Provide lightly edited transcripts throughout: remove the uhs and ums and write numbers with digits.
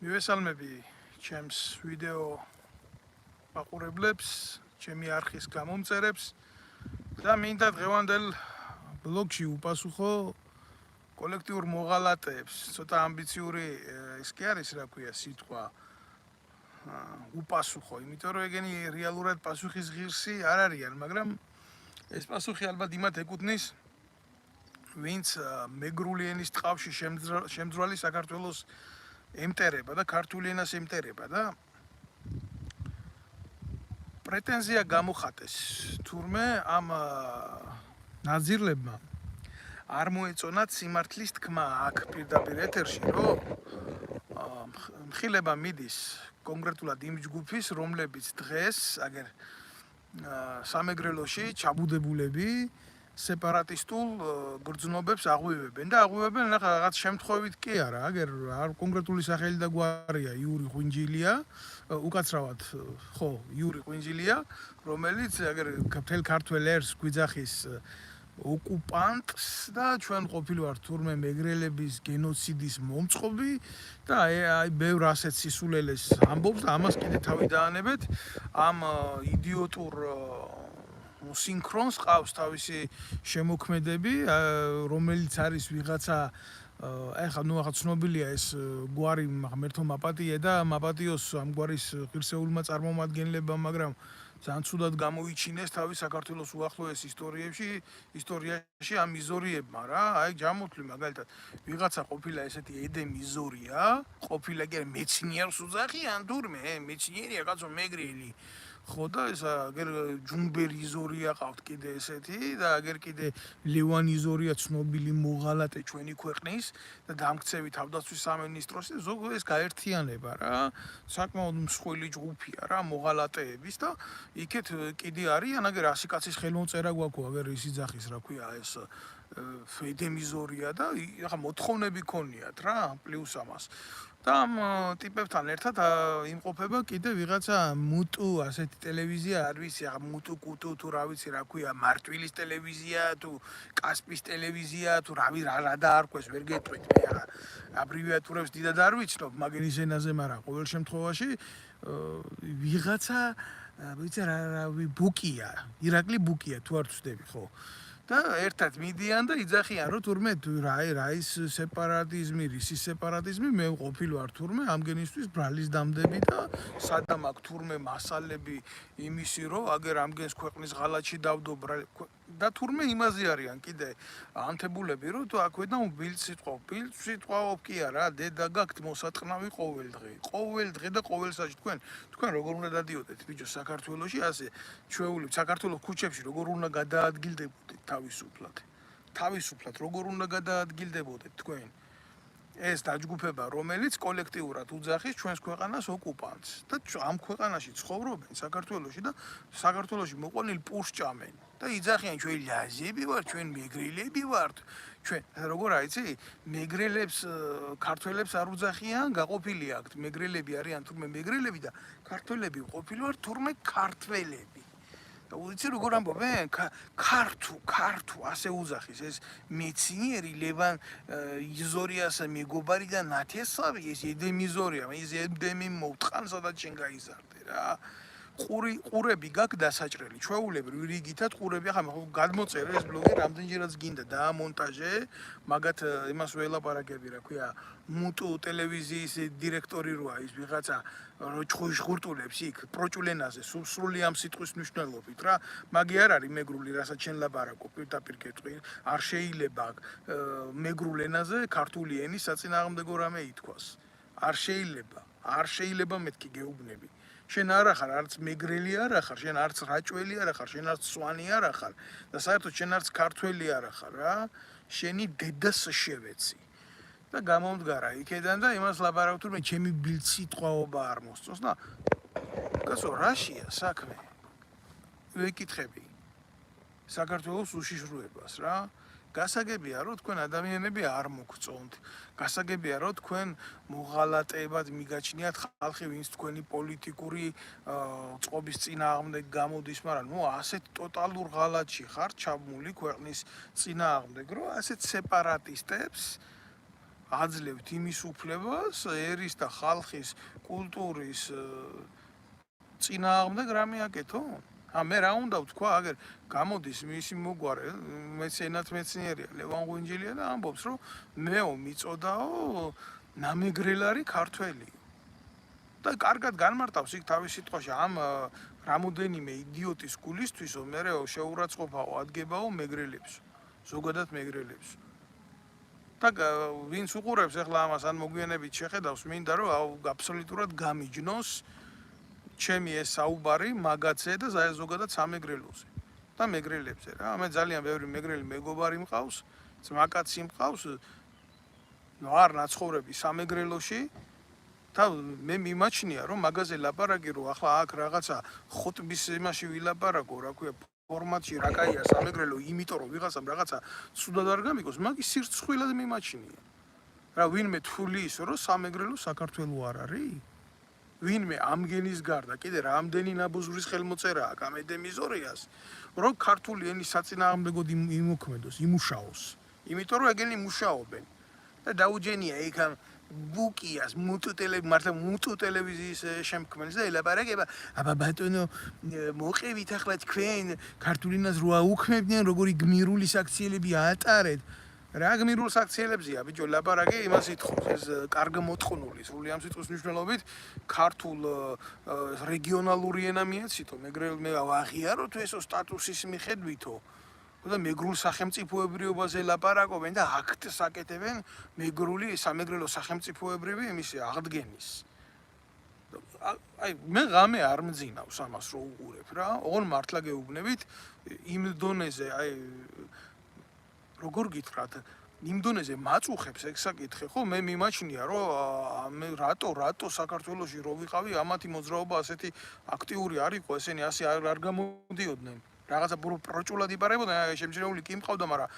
მივესალმები ჩემს ვიდეო მაყურებლებს, ჩემი არხის გამომწერებს და მინდა დღევანდელ ბლოგში უპასუხო კოლექტიურ მოღალატეებს. ცოტა ამბიციური ის კი არის, რა ქვია, სიტყვა უპასუხო, იმიტომ რომ ეგენი რეალურად პასუხის ღირსი არ არიან, მაგრამ ეს პასუხი ალბათ იმათ ეკუთვნის, ვინც მეგრული ენის ტყავში შემძრვალი საქართველოს ემტერება და ქართული ენას ემტერება და პრეტენზია გამოხატეს თურმე ამ ნაძირლებმა არ მოეწონათ სიმართლის თქმა აქ პირდაპირ ეთერში, რომ მხილება მიდის კონკრეტულად იმ ჯგუფის, რომლებიც დღეს აგერ სამეგრელოში ჩაბუდებულები სეპარატისტულ გრძნობებს აღვივებენ და აღვივებენ რაღაც შემთხვევით კი არა, აგერ არ კონკრეტული სახელი და გვარია იური ღვინჯილია, უკაცრავად ხო, იური ღვინჯილია, რომელიც აგერ მთელ ქართველ ერს გვიძახის ოკუპანტს და ჩვენ ყოფილვართ თურმე მეგრელების გენოციდის მომწყობი და აი ბევრ ასეთ სისულელეს ამბობს და ამას კიდე თავი დაანებეთ ამ იდიოტურ სინქრონს ყავს თავისი შემოქმედები, რომელიც არის ვიღაცა ეხლა ახლა ცნობილია ეს გვარი მერთო მაპატიე და მაპატიოს ამ გვარის ღირსეულმა წარმომადგენლებმა, მაგრამ ძალიან ცუდად გამოიჩინეს თავის საქართველოს უახლოეს ისტორიაში ამ მიზორიებმა რა, აი ჯამოთვლი მაგალითად ვიღაცა ყოფილა ესეთი ედე მიზორია, ყოფილა კი მეცნიერს უძახიან თურმე, მეცნიერია კაცო მეგრელი ხო და ეს აგერ ჯუნბერი ზორია ყავთ კიდე ესეთი და აგერ კიდე ლევანი ზორია ცნობილი მოღალატე ჩვენი ქვეყნის და დამქცევი თავდაცვის სამინისტროს ზოგ ეს გაერთიანება რა საკმაოდ მსხვილი ჯგუფია რა მოღალატეების და იქეთ კიდე არიან აგერ 100 კაცის ხელმოწერა გვაქვს აგერ ის იძახის რა ქვია ეს ფედემიზორია და ახლა მოთხოვნები ქონიათ რა პლუს ამას და ამ ტიპებთან ერთად იმყოფება კიდე ვიღაცა მუტუ ასეთი ტელევიზია არ ვიცი ახლა მუტუ კუტუ თუ რა ვიცი რა ქვია მარტვილის ტელევიზია თუ კასპის ტელევიზია თუ რა დაარქვეს ვერ გეტყვით მე ახლა აბრევიატურებს დიდად არ ვიცნობ მაგერის ენაზე მაგრამ ყოველ შემთხვევაში ვიღაცა ვიცი რა ბუკია ირაკლი ბუკია თუ არ ვწდები ხო და ერთად მიდიან და იძახიან რომ თურმე რა ის სეპარატიზმი, რისის სეპარატიზმი, მე ყოფილი ვარ თურმე ამგენისთვის ბრალის დამდები და სადამ აქ თურმე მასალები იმისი რომ აგერ ამგენს ქვეყნის ღალატში დავდო და თურმე იმაზე არიან კიდე ანთებულები რომ თუ აქვედან ბილდ სიტყვაობ კი არა დედა გაქვთ მოსატყნავი ყოველ დღე და ყოველ საჭი თქვენ როგორ უნდა დადიოდეთ ბიჭო საქართველოში ასე ჩვეულებრივ საქართველოს ქუჩებში როგორ უნდა გადაადგილდებოდეთ თავისუფლად როგორ უნდა გადაადგილდებოდეთ თქვენ ეს დაჯგუფება რომელიც კოლექტიურად უძახის ჩვენს ქვეყანას ოკუპანტს და ამ ქვეყანაში ცხოვრობენ საქართველოში და საქართველოში მოყვანილ პურს ჭამენ და იძახიან ჩვენ ლაზები ვართ ჩვენ მეგრელები ვართ ჩვენ როგორ აიცი მეგრელებს ქართველებს არ უძახიან გაყოფილი აქვთ მეგრელები არიან თურმე მეგრელები და ქართველები ყოფილი ვართ თურმე ქართველები და უცი როგორ ამბობენ ქართუ ასე უძახის ეს მეცნიერი ლევან იზორიას მეგობარი და ნათესავი ეს ედემიზორია ის ედემი მოვტყან სადაც შენ გაიზარდე რა ყურები გაქვს დასაჭრელი ჩვეულებრივ რიგითად ყურები ახლა გადმოწერე ეს ბლოგი რამდენჯერაც გინდა დაამონტაჟე მაგათ იმას ველაპარაკები რა ქვია მუტუ ტელევიზიის დირექტორი როა ის ვიღაცა ჟღურტულებს იქ პროჭულენაზე სრული ამ სიტყვის მნიშვნელობით რა მაგი არ არის მეგრული რასაც შენ ლაპარაკობ პირდაპირ გეტყვი არ შეიძლება მეგრულ ენაზე ქართული ენის საწინააღმდეგო რამე ითქვას არ შეიძლება მეთქი გეუბნები შენ არ ახარ არც მეგრელი არ ახარ შენ არც რაჭველი არ ახარ შენ არც სვანი არ ახარ და საერთოდ შენ არც ქართველი არ ახარ რა შენი დედას შევეცი და გამომდგარა იქედან და იმას ლაპარაკობ თურმე ჩემი ბილდ სიტყვაობა არ მოსწონს და კაცო რაშია საქმე ვეკითხები საქართველოს უშიშროებას რა გასაგებია რომ თქვენ ადამიანები არ მოგწონთ გასაგებია რომ თქვენ მოღალატეებად მიგაჩნიათ ხალხი ვინც თქვენი პოლიტიკური წყობის წინააღმდეგ გამოდის მაგრამ ნუ ასეთ ტოტალურ ღალატში ხარ ჩაბმული ქვეყნის წინააღმდეგ რომ ასეთ სეპარატისტებს აძლევთ იმის უფლებას ერის და ხალხის კულტურის წინააღმდეგ რამე აკეთო? მე რა უნდა ვთქვა, აგერ გამოდის მისი მოგვარე, მეცენად მეცნიერია, ლევან ღვინჯილია და ამბობს, რომ მეო მიწოდაო ნამეგრელარი ქართველი. და კარგად განმარტავს იქ თავის სიტყვაში ამ რამოდენიმე იდიოტის გულისთვისო მერეო შეურაცხყოფაო ადგებაო მეგრელებს, ზოგადად მეგრელებს. და ვინც უყურებს ახლა ამას ან მოგვიანებით შეხედავს, მინდა რომ აბსოლუტურად გამიჯნოს ჩემი ეს საუბარი მაგაცე და ზოგადად სამეგრელოზე და მეგრელებზე რა. მე ძალიან ბევრი მეგრელი მეგობარი მყავს, ძმაკაცი მყავს, არ ნაცხოვრები სამეგრელოში და მე მიმაჩნია რომ მაგაზე ლაპარაკი რომ ახლა აქ რაღაცა ხოტბის იმაში ვილაპარაკო, რა ქვია, ფორმატში რა კაია სამეგრელო, იმიტომ რომ ვიღაცამ რაღაცა ცუდად არ გამიგოს, მაგის სირცხვილად მიმაჩნია. რა ვინმე თვლი ის რომ სამეგრელო საქართველო არ არის? ვინმე ამგენის გარდა კიდე რამდენი ნაბუზურის ხელმოწერა აქვს ამ ედემიზორიას, რომ ქართული ენის საწინააღმდეგოდ იმოქმედოს, იმუშაოს. იმიტომ რომ ეგენი მუშაობენ. და დაუჯენია იქ ამ ბუკიას მუტუ ტელევიზიის შემქმნელს და ელაპარაკება, აბა ბატონო, მოყევით ახლა თქვენ ქართული ენას რო აუქმებდნენ, როგორი გმირული საქციელები აატარეთ. რა გმირულ საქციელებზია, ბიჭო, ლაპარაკი იმას ითხოვს, ეს კარგ მოწყნული, სრული ამ სიტყვის მნიშვნელობით ქართულ რეგიონალური ენა მიეცითო, მე აღიაროთ ესო სტატუსის მიხედვითო. და მეგრულ სახელმწიფოებრიობაზე ლაპარაკობენ და აქტს აკეთებენ მეგრული სამეგრელო სახელმწიფოებრივი იმისი აღდგენის. აი მე ღამე არ მძინავს ამას რო უყურებ რა. ოღონ მართლა გეუბნებით იმ დონეზე, აი როგორ გითხრათ, იმ დონეზე მაწუხებს ეგ საკითხი, ხო? მე მიმაჩნია რომ მე რატო საქართველოში რო ვიყავი ამათი მოძრაობა ასეთი აქტიური არ იყო, ესენი ასე არ გამოდიოდნენ. რაღაცა პროჭულად იპარებოდნენ, შემჩნეული კი მყავდა, მაგრამ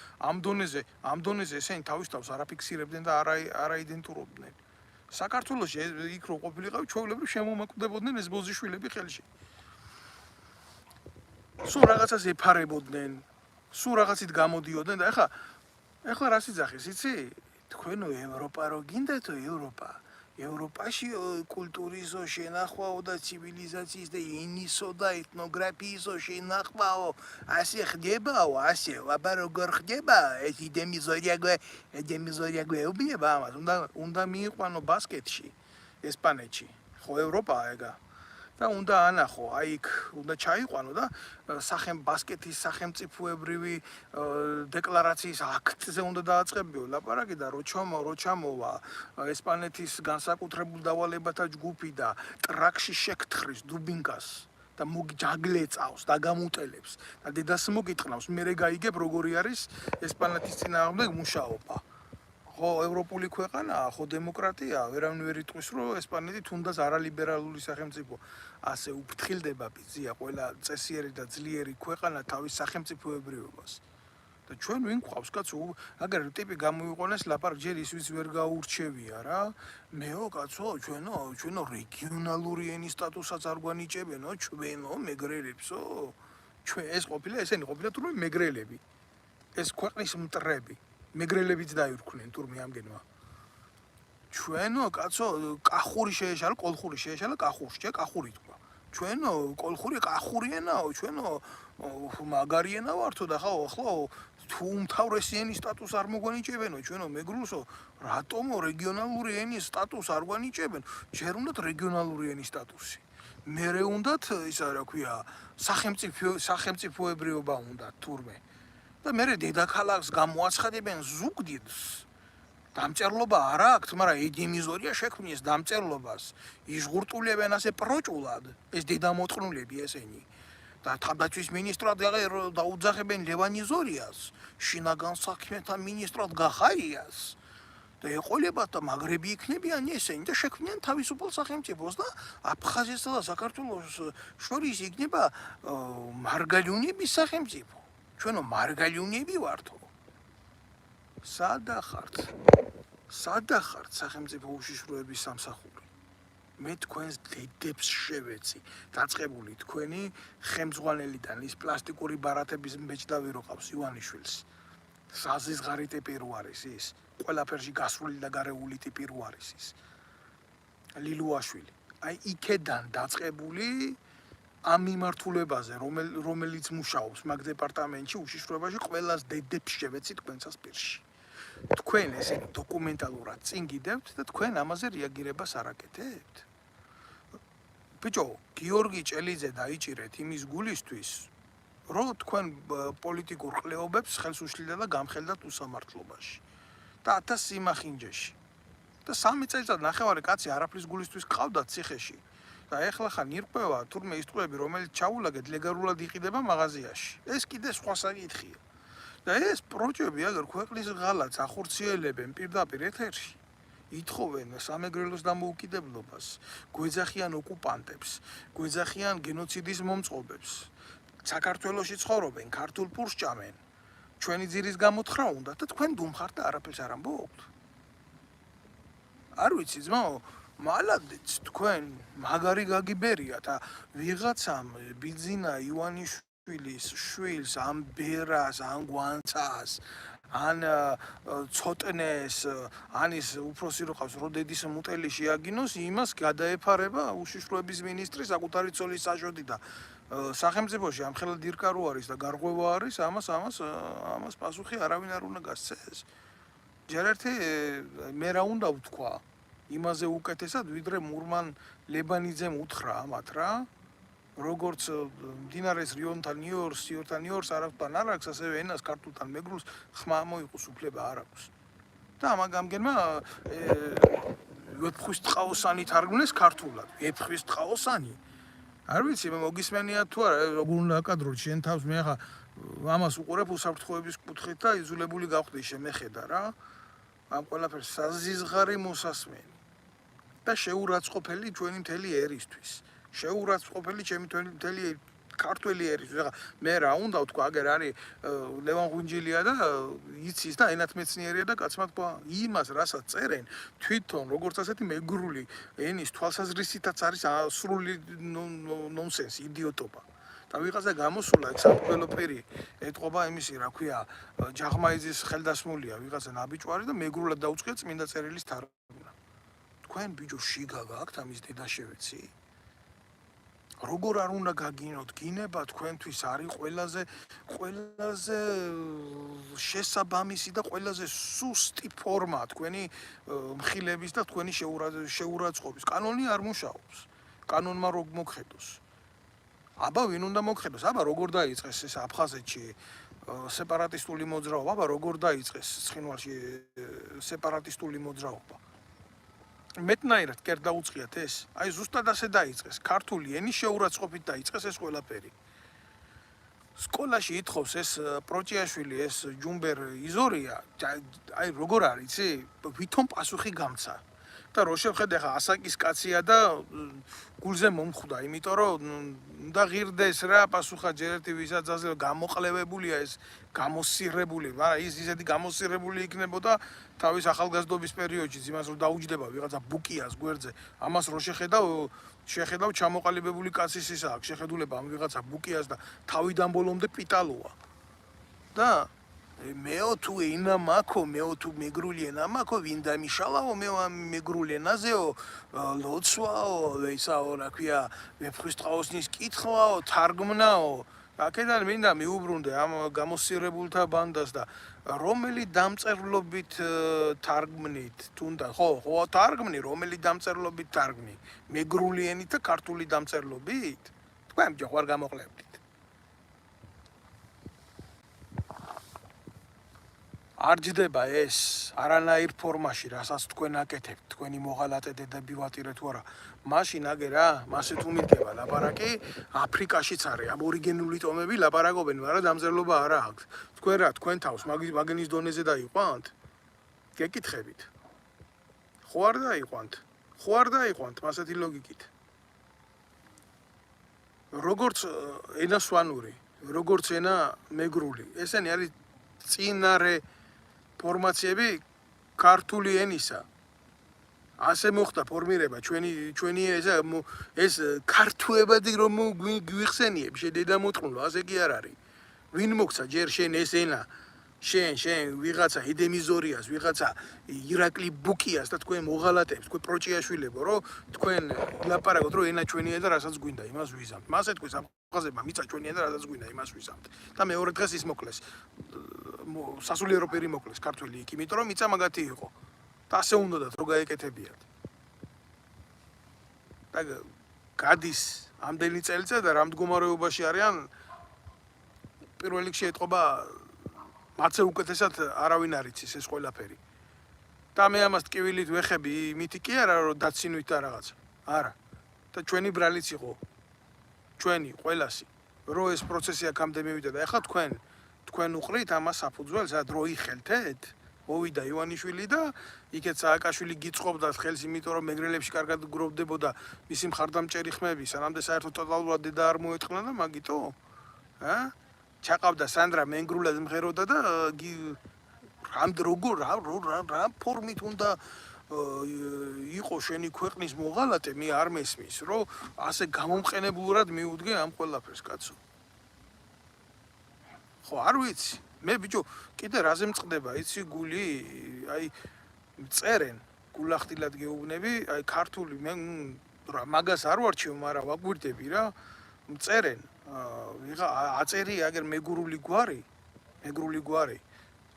ამ დონეზე ესენი თავის თავს არ აფიქსირებდნენ და არ აიდენტურობდნენ. საქართველოში იქ რო ყოფილიყავი, ჩვეულებრივ შემომაკვდებოდნენ ეს ბოზიშვილები ხელში. სულ რაღაცას ეფარებოდნენ, სულ რაღაცით გამოდიოდნენ და ეხლა რა სიძახის, იცი? თქვენო ევროპა რო გინდათო ევროპა. ევროპაში კულტურისო შენახვაო და ცივილიზაციის და ენისო და ეთნოგრაფიისო შენახვაო ასე ხდებაო, ასე, აბა როგორ ხდება? ეს ედემიზორია გვეუბნება ამას, უნდა მიიყვანო ბასკეთში, ესპანეთში, ხო ევროპაა ეგა. და უნდა ანახო, აი იქ უნდა ჩაიყვანო და ბასკეთის სახელმწიფოებრივი დეკლარაციის აქტზე უნდა დააწყებიო ლაპარაკი და რო ჩამოვა ესპანეთის განსაკუთრებულ დავალებათა ჯგუფი და ტრაქში შეკთხრის დუბინკას და ჯაგლეწავს და გამუტელებს და დედას მოგიტყნავს, მერე გაიგებ როგორი არის ესპანეთის წინააღმდეგ მუშაობა. ხო ევროპული ქვეყანაა, ხო დემოკრატია, ვერავინ ვერ იტყვის რომ ესპანეთი თუნდაც არალიბერალური სახელმწიფო. ასე უფრთხილდება ბიზია ყველა წესიერი და ძლიერი ქვეყანა თავის სახელმწიფოებრიობას. და ჩვენ ვინ გვყავს კაცო, აგერ ტიპი გამოიყვანეს ლაპარაკ ჯერ ის ვიც ვერ გაურჩევია რა. მეო კაცო, ჩვენო რეგიონალური ენის სტატუსაც არ გვანიჭებენო, ჩვენო მეგრელებსო. ეს ესენი ყოფილა თურმე მეგრელები. ეს ქვეყნის მტრები. მეგრელებიც დაირქვნენ თურმე ამგენმა. ჩვენო კაცო, კახური შეეშალა, კოლხური შეეშალა, კახურს, კახური თქვა. ჩვენო კოლხური კახურიენაო, ჩვენო მაგარიენა ვართო და ახლა თუ უმთავრესი ენის სტატუსს არ მოგვანიჭებენო, ჩვენო მეგრულსო, რატომო რეგიონალური ენის სტატუსს არ გვანიჭებენ? ჯერ უნდათ რეგიონალური ენის სტატუსი. მერე უნდათ ისა რა ქვია, სახელმწიფოებრიობა უნდათ თურმე. და მერე დედაქალაქს გამოაცხადებენ ზუგდიდს. დამწერლობა არ აქვს, მაგრამ ედემიზორია შექმნეს დამწერლობას. იზღურტულებენ ასე პროჭულად, ეს დედამოწყნულები ესენი. და თავდაცვის მინისტრად დაუძახებენ ლევან იზორიას, შინაგან საქმეთა მინისტრად გახარიას. და ეყოლებათ და მაგრები იქნებიან ესენი და შექმნიან თავისუფალ სახელმწიფოს და აფხაზეთსა და საქართველოს შორის იქნება მარგალიონების სახელმწიფო. ჩვენო მარგალიონები ვართო. სადა ხართ სახელმწიფო უშიშროების სამსახური. მე თქვენს დედებს შევეცი, დაწყებული თქვენი ხემძღვანელიდან ის პლასტიკური ბარათების მეჭდავი რო ყავს ივანიშვილს. საზის ღარიტე პირუ არის ის. ყველაფერში გასრული და გარეული ტიპი რო არის ის ლილუაშვილი. აი იქედან დაწყებული ამ მიმართულებაზე, რომელიც მუშაობს მაგ დეპარტამენტში უშიშროებაში ყველას დედებს შევეცით თქვენსას პირში. თქვენ ესე დოკუმენტალურად წინ გიდევთ და თქვენ ამაზე რეაგირებას არ აკეთებთ. ბიჭო, გიორგი ჭელიძე დაიჭირეთ იმის გულისთვის, რომ თქვენ პოლიტიკურ ყლეობებს ხელს უშლიდა და გამხელდათ უსამართლობაში და 1000 სიმახინჯეში. და 3 წელიწად ნახევარი კაცი არაფრის გულისთვის ყავდათ ციხეში. და ეხლა ხან ირკვევა თურმე ის ტყუები, რომელიც ჩაულაგეთ ლეგალურად იყიდება მაღაზიაში. ეს კიდე სხვა საკითხია. და ეს პროჭები აგერ ქვეყნის ღალატს ახორციელებენ პირდაპირ ეთერში. ითხოვენ სამეგრელოს დამოუკიდებლობას, გვეძახიან ოკუპანტებს, გვეძახიან გენოციდის მომწყობებს. საქართველოში ცხოვრობენ, ქართულ პურს ჭამენ. ჩვენი ძირის გამოთხრა უნდა და თქვენ დუმხართ და არაფერს არ ამბობთ. არ ვიცი ძმაო, მალადეც თქვენ მაგარი გაგიბერიათ და ვიღაცამ ბიძინა ივანიშვილის შვილს ამ ბერას, ან გვანცას, ან ცოტნეს, ან ის უფროსი რო ყავს როდედის მუტელი შეაგინოს, იმას გადაეფარება უშიშროების მინისტრი საკუთარი ცოლის საშოთი და სახელმწიფოში ამხელა დირკა რო არის და გარღვევა არის, ამას პასუხი არავინ არ უნდა გასცეს. ჯერ ერთი მე რა უნდა ვთქვა იმაზე უკეთესად, ვიდრე მურმან ლებანიძემ უთხრა ამათ რა. როგორც მდინარეს რიონთან ნიორს, სიორთან ნიორს არაფთან არ აქვს, ასევე ენას ქართულთან მეგრულს ხმა მოიყოს უფლება არ აქვს. და ამაგამგენმა ვეფხვის ტყაოსანი თარგმნეს ქართულად. ვეფხვის ტყაოსანი. არ ვიცი, მე მოგისმენია თუ არა, როგორ უნდა აკადროთ შენ თავს, მე ახლა ამას უყურებ უსაფრთხოების კუთხით და იზოლებული გავხდი შემეხედა რა. ამ ყველაფერს საზიზღარი მოსასმენი. და შეურაცხყოფელი ჩვენი მთელი ერისთვის. შეურაცხყოფელი ჩემი მთელი ქართველი ერისთვის. ახლა მე რა უნდა ვთქვა, აგერ არის ლევან ღვინჯილია და იცის და ენათმეცნიერია და კაცმა თქვა იმას, რასაც წერენ, თვითონ როგორც ასეთი მეგრული ენის თვალსაზრისითაც არის სრული ნონსენსი, იდიოტობა. და ვიღაცა გამოსულა ეგ საფუძველოფერი ეთყობა იმისი, რა ქვია, ჯაღმაიძის ხელდასმულია ვიღაცა ნაბიჯვარი და მეგრულად დაუწყია წმინდა წერილის თარგმნა. თქვენ ბიჭო შიგა გაქვთ ამის დედაშევეცი? როგორ არ უნდა გაგინოთ, გინება თქვენთვის არის ყველაზე შესაბამისი და ყველაზე სუსტი ფორმა თქვენი მხილების და თქვენი შეურაცხყოფის. კანონი არ მუშაობს. კანონმა რო მოგხედოს. აბა ვინ უნდა მოგხედოს? აბა როგორ დაიწყეს ეს აფხაზეთში სეპარატისტული მოძრაობა? აბა როგორ დაიწყეს ცხინვალში სეპარატისტული მოძრაობა? მეტნაირად კერ დაუწყიათ ეს? აი ზუსტად ასე დაიწყეს. ქართული ენის შეურაცხყოფით დაიწყეს ეს ყველაფერი. სკოლაში ითხოვს ეს პროჭიაშვილი, ეს ჯუმბერ იზორია, აი როგორ არის, იცი? ვითომ პასუხი გამცა. და რო შევხედე ხა ასაკის კაცია და გულზე მომხვდა, იმიტომ რომ უნდა ღირდეს რა პასუხა ჯერ ერთი ვისაც ასე გამოყლევებულია ეს გამოსირებული, მაგრამ ის ისეთი გამოსირებული იქნებოდა თავის ახალგაზრდობის პერიოდში, იმას რომ დაუჯდება ვიღაცა ბუკიას გვერდზე, ამას რო შეხედავ ჩამოყალიბებული კაცის ისა აქვს შეხედულება ამ ვიღაცა ბუკიას და თავიდან ბოლომდე პიტალოა. და მეო თუ ენა მაქო, მეო თუ მეგრული ენა მაქო, ვინ დამიშალაო, მე მეგრული ენაზეო, ლოცვაო, ისაო, რა ქვია, ვეფხვის ტყაოსნის კითხვაო, თარგმნაო. აქედან მინდა მიუბრუნდე ამ გამოსირებულთა ბანდას და რომელი დამწერლობით თარგმნით თუნდა, ხო, თარგმნი, რომელი დამწერლობით თარგმნი, მეგრული ენით და ქართული დამწერლობით? თქვენ ჯოხარ გამოყლებდით. არ ჯდება ეს არანაირ ფორმაში, რასაც თქვენ აკეთებთ, თქვენი მოღალატე დედები ვატირე თუ არა. მაშინ აგერა, მასე თუ მიდგება ლაპარაკი, აფრიკაშიც არის აბორიგენული ტომები ლაპარაკობენ, მაგრამ დამწერლობა არა აქვს. თქვენ რა, თქვენ თავს მაგენის დონეზე დაიყვანთ? გეკითხებით. ხო არ დაიყვანთ? ხო არ დაიყვანთ ასეთი ლოგიკით? როგორც ენა სვანური, როგორც ენა მეგრული, ესენი არის წინარე ფორმაციები ქართული ენისა. ასე მოხდა ფორმირება ჩვენი ეს ქართუებადი რომ გვიხსენიებ შედედა მოწყნულო, ასე კი არ არის. ვინ მოგცა ჯერ შენ ეს ენა შენ ვიღაცა ედემიზორიას, ვიღაცა ირაკლი ბუკიას და თქვენ მოღალატებს, თქვენ პროჭიაშვილებო, რომ თქვენ ლაპარაკოთ, რომ ენა ჩვენია და რასაც გვინდა, იმას ვიზამთ. მასე თქვენ სამხაზებმა მიწა ჩვენია და რასაც გვინდა, იმას ვიზამთ. და მეორე დღეს ის მოკლეს. სასულიერო პირი მოკლეს ქართველი იქ, იმიტომ რომ მიწა მაგათი იყო. და ასე უნდათ რომ გაეკეთებიათ. და გადის ამდენი წელიწად და რა მდგომარეობაში არიან პირველ რიგში ეთყობა მათზე უკეთესად არავინ არ იცის ეს ყველაფერი. და მე ამას ტკივილით ვეხები, იმითი კი არა რომ დაცინვით და რაღაცა. არა. და ჩვენი ბრალიც იყო. ჩვენი ყველასი რომ ეს პროცესი აქამდე მივიდა და ეხლა თქვენ უყრით ამას საფუძველს, რა დრო იხელთეთ? მოვიდა ივანიშვილი და იქეთ სააკაშვილი გიწყობდა ხელს, იმიტომ რომ მეგრელებში კარგად გროვდებოდა მისი მხარდამჭერი ხმები, სანამდე საერთოდ ტოტალურად დედა არ მოეთხოვნა და მაგიტო? ჩაყავდა სანდრა მენგრულად მღეროდა და რა ფორმით უნდა იყო შენი ქვეყნის მოღალატე, მე არ მესმის, რომ ასე გამომყენებლურად მიუდგე ამ ყველაფერს, კაცო. ხო, არ ვიცი. მე ბიჭო, კიდე რაზე მწყდება, იცი გული, აი წერენ, გულახდილად გეუბნები, აი ქართული, მე მაგას არ ვარჩევ, მაგრამ ვაგვირდები რა, წერენ, ვიღა აწერი აგერ მეგრული გვარი,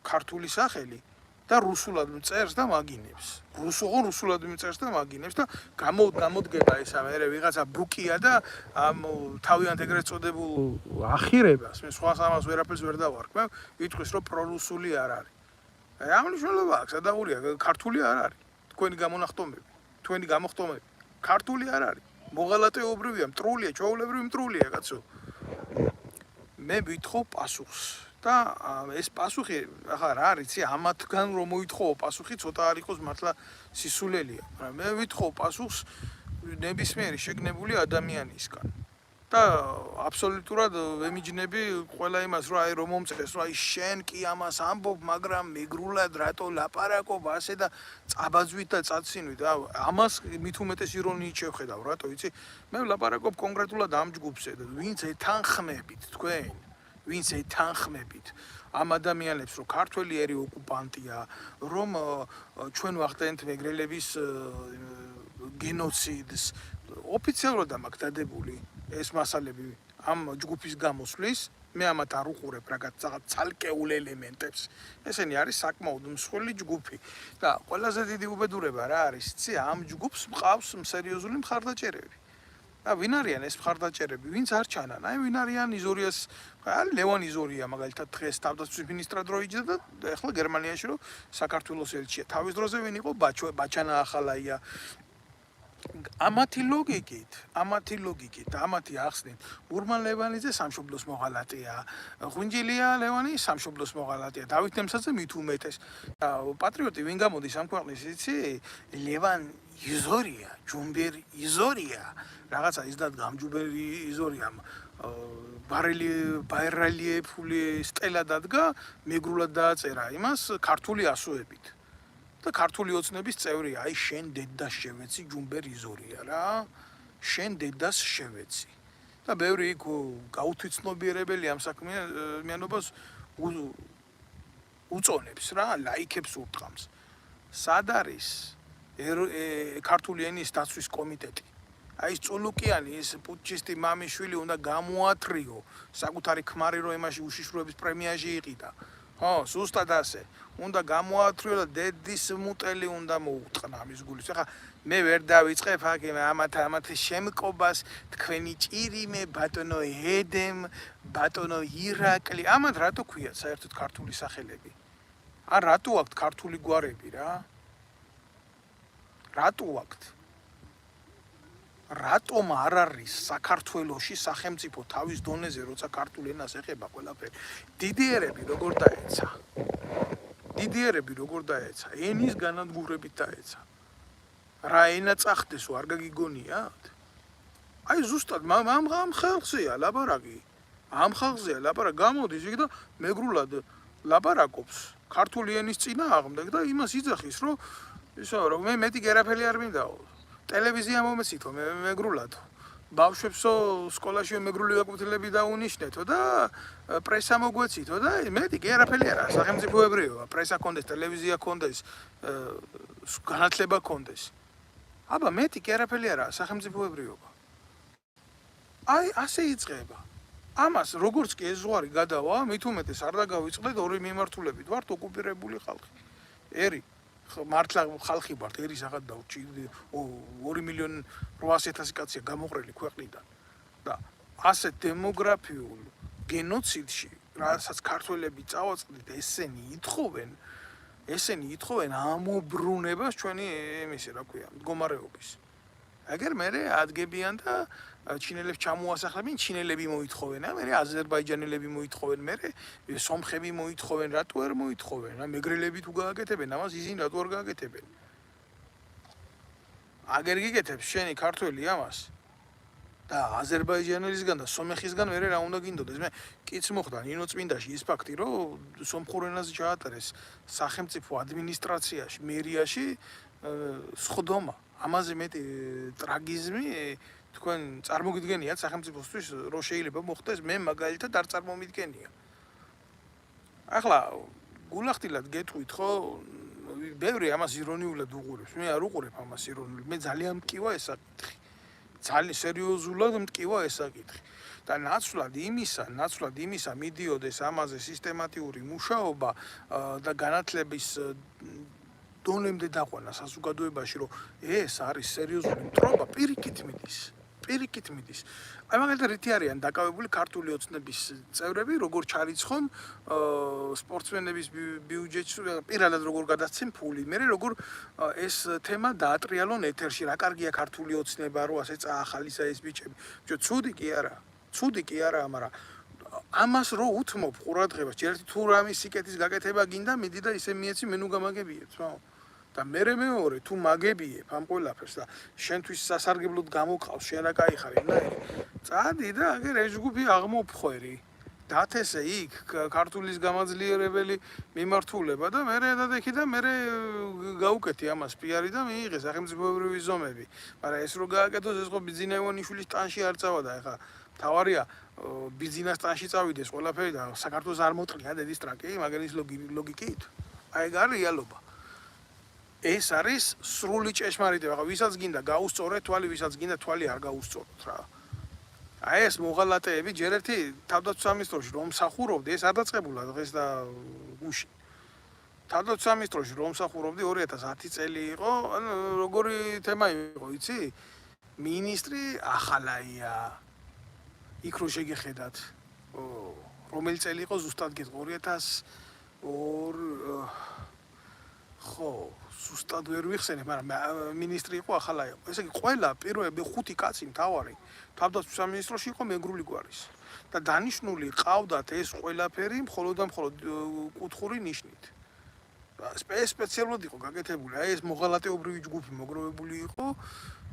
ქართული სახელი და რუსულად წერს და მაგინებს. რუსულად წერს და მაგინებს და გამოდგება ესა მე ვიღაცა ბუკია და ამ თავიანთ ეგრეთ წოდებულ ახირებას მე სხვა სამას ვერაფერს ვერ დავარქ. მე ვიტყვის რომ პრორუსული არ არის. რა მნიშვნელობა აქვს? სადაღურია, ქართული არ არის. თქვენი გამოხტომები, ქართული არ არის. მოღალატეობრივია, მტრულია, ჩვეულებრივი მტრულია, კაცო. მე ვითხოვ პასუხს. და ეს პასუხი ახლა რა არის, იცი, ამათგან რომ მოითხოვო პასუხი, ცოტა არ იყოს მართლა სისულელია. მაგრამ მე ვითხოვ პასუხს ნებისმიერი შეგნებული ადამიანისგან. და აბსოლუტურად ვემიჯნები ყველა იმას, რომ აი რომ მომწეს, რომ აი შენ კი ამას ამბობ, მაგრამ მეგრულად რატო ლაპარაკობ ასე და წაბაძვით და წაცინვით. ამას მით უმეტეს ირონიით შევხედავ, რატო იცი? მე ვლაპარაკობ კონკრეტულად ამ ჯგუფზე და ვინც ეთანხმებით თქვენ ვინც ეთანხმებით ამ ადამიანებს, რომ ქართველი ერი ოკუპანტია, რომ ჩვენ ვახდენთ მეგრელების გენოციდს, ოფიციალურად მაქვს დადებული ეს მასალები ამ ჯგუფის გამოსვლის, მე ამათ არ უყურებ რაღაც ცალკეულ ელემენტებს. ესენი არის საკმაოდ მსხვილი ჯგუფი და ყველაზე დიდი უბედურება რა არის, იცი, ამ ჯგუფს მყავს სერიოზული მხარდაჭერები. და ვინ არიან ეს მხარდაჭერები, ვინც არ ჩანან? აი ვინ არიან იზორიას, ლევან იზორია მაგალითად დღეს თავდაცვის მინისტრად რო იჯდა და ეხლა გერმანიაში რო საქართველოს ელჩია. თავის დროზე ვინ იყო? ბაჩანა ახალაია. ამათი ლოგიკით, ამათი ახსნით. ურმან ლევანიძე სამშობლოს მოღალატეა, ღვინჯილია ლევანი სამშობლოს მოღალატეა, დავით ნემსაძე მით უმეტეს. და პატრიოტი ვინ გამოდის ამ ქვეყნის, იცი? ლევან იზორია, ჯუმბერ იზორია, რაღაცა ისდად გამჯუბერი იზორია, ბაირალიეფული სტელა დადგა, მეგრულად დააწერა იმას ქართული ასოებით. და ქართული ოცნების წევრია, აი შენ დედას შევეცი ჯუმბერ იზორია რა, შენ დედას შევეცი. და ბევრი იქ გაუთვითცნობიერებელი ამ საქმიანობას უწონებს რა, ლაიქებს ურტყამს. სად არის ქართული ენის დაცვის კომიტეტი? აი ეს წულუკიანი, ეს პუტჩისტი მამიშვილი უნდა გამოათრიო, საკუთარი ქმარი რო იმაში უშიშროების პრემიაში იყიდა. ხო, ზუსტად ასე. უნდა გამოათრიო და დედის მუტელი უნდა მოუტყნა ამის გულის. ახლა მე ვერ დავიწყებ აქ ამათ შემკობას, თქვენი ჭირიმე, ბატონო ედემ, ბატონო ირაკლი. ამათ რატო ქვიათ საერთოდ ქართული სახელები? ან რატო აქვთ ქართული გვარები რა? რატო აქვთ? რატომ არ არის საქართველოში სახელმწიფო თავის დონეზე, როცა ქართულ ენას ეხება ყველაფერი? დიდიერები როგორ დაეცა? ენის განადგურებით დაეცა. რა ენა წახდესო, არ გაგიგონიათ? აი ზუსტად ამ ხალხზეა ლაპარაკი. გამოდის იქ და მეგრულად ლაპარაკობს ქართული ენის წინააღმდეგ და იმას იძახის, რომ ისო რომ მე მეტი გერაფელი არ მინდაო. ტელევიზია მომეცითო მეგრულად. ბავშვებსო სკოლაში მეგრული გაკვეთილები დაუნიშნეთო და პრესა მოგვეცითო და მეტი კი არაფერი არა სახელმწიფოებრიობა პრესა კონდეს ტელევიზია კონდეს განათლება კონდეს აბა მეტი კი არაფერი არა სახელმწიფოებრიობა აი ასე იწყება ამას როგორც კი ეს ზღვარი გადავა მით უმეტეს არ დაგავიწყდეთ ორი მიმართულებით ვართ ოკუპირებული ხალხი ერი მართლა ხალხი ვართ ერი საღად დავჭი 2.800.000 კაცია გამოყრილი ქვეყნიდან და ასე დემოგრაფიულ გენოციდში რასაც ქართველები წავაწყდით ესენი ითხოვენ ამობრუნებას ჩვენი იმისი რა ქვია მდგომარეობის აგერ მე ადგებიან და ჩინელებს ჩამოასახლებენ ჩინელები მოითხოვენ მე აზერბაიჯანელები მოითხოვენ მე სომხები მოითხოვენ რატო არ მოითხოვენ რა მეგრელები თუ გააკეთებენ ამას ისინი რატო არ გააკეთებენ აგერ გიგეთებს შენი ქართველი ამას და აზერბაიჯანელისგან და სომეხისგან მე რა უნდა გინდოდეს მე კიც მოხდა ნინო წმინდაში ის ფაქტი რომ სომხურ ენაზე ჩაატარეს სახელმწიფო ადმინისტრაციაში მერიაში სხდომა ამაზე მეტი ტრაგიზმი თქვენ წარმოგიდგენიათ სახელმწიფოსთვის რომ შეიძლება მოხდეს მე მაგალითად არ წარმომიდგენია ახლა გულახდილად გეტყვით ხო ბევრი ამას ირონიულად უყურებს მე არ უყურებ ამას ირონიულად მე ძალიან მკივა ეს საკითხი ძალიან სერიოზულად მკივა ეს საკითხი და ნაცვლად იმისა მიდიოდეს ამაზე სისტემატიური მუშაობა და განათლების დონემდე დაყვანა საზოგადოებაში რომ ეს არის სერიოზული მტრობა პირიქით მიდის აი მაგალითად რითი არიან დაკავებული ქართული ოცნების წევრები როგორ ჩარიცხონ სპორტსმენების ბიუჯეტში პირადად როგორ გადასცენ ფული მე როგორ ეს თემა დაატრიალონ ეთერში რა კარგია ქართული ოცნება რო ასე წაახალისა ეს ბიჭები ცუდი კი არა მაგრამ ამას რო უთმობ ყურადღებას ჯერ თუ რამის სიკეთის გაკეთება გინდა მიდი და ისე მიეცი მე ნუ გამაგებიეთ რა და მეორე თუ მაგებიებ ამ ყველაფერს და შენთვის სასარგებლოდ გამოყავს შენ რა кайხარი წადი და აგერ ეს ჯგუფი აღმოფხვერი დათესე იქ ქართულის გამაძლიერებელი მიმართულება და მე დადექი და მე გაუკეთი ამას პიარი და მიიღე სახელმწიფოებრივი ზომები მაგრამ ეს რო გააკეთოს ეს ხო ბიძინა ივანიშვილის ტანში არ წავადა ეხა თავარია ბიძინას ტანში წავიდეს ყველაფერი და საქართველოს არ მოწყია დედის ტრაკი მაგერის ლოგიკით აი ეგ არის რეალობა ეს არის სრული ჭეშმარიტება. ვისაც გინდა გაუსწორეთ თვალი, ვისაც გინდა თვალი არ გაუსწოროთ რა. აი ეს მოღალატეები ჯერ ერთი თავდაცვის სამინისტროში რომ მსახურობდი, ეს არ დაწყებულა დღეს და გუში. თავდაცვის სამინისტროში რომ მსახურობდი 2010 წელი იყო, ანუ როგორი თემა იყო, იცი? მინისტრი ახალაია. იქ რო შეგეხედათ. რომელი წელი იყო ზუსტად გეტყვი 2002 ხო ზუსტად ვერ ვიხსენებ, მაგრამ მინისტრი იყო ახალაია. ესე იგი ყველა პირველი 5 კაცი მთავარი თავდაცვის სამინისტროში იყო მეგრული გვარის. და დანიშნული ყავდათ ეს ყველაფერი მხოლოდ და მხოლოდ კუთხური ნიშნით. სპეციალურად იყო გაკეთებული, აი ეს მოღალატეობრივი ჯგუფი მოგროვებული იყო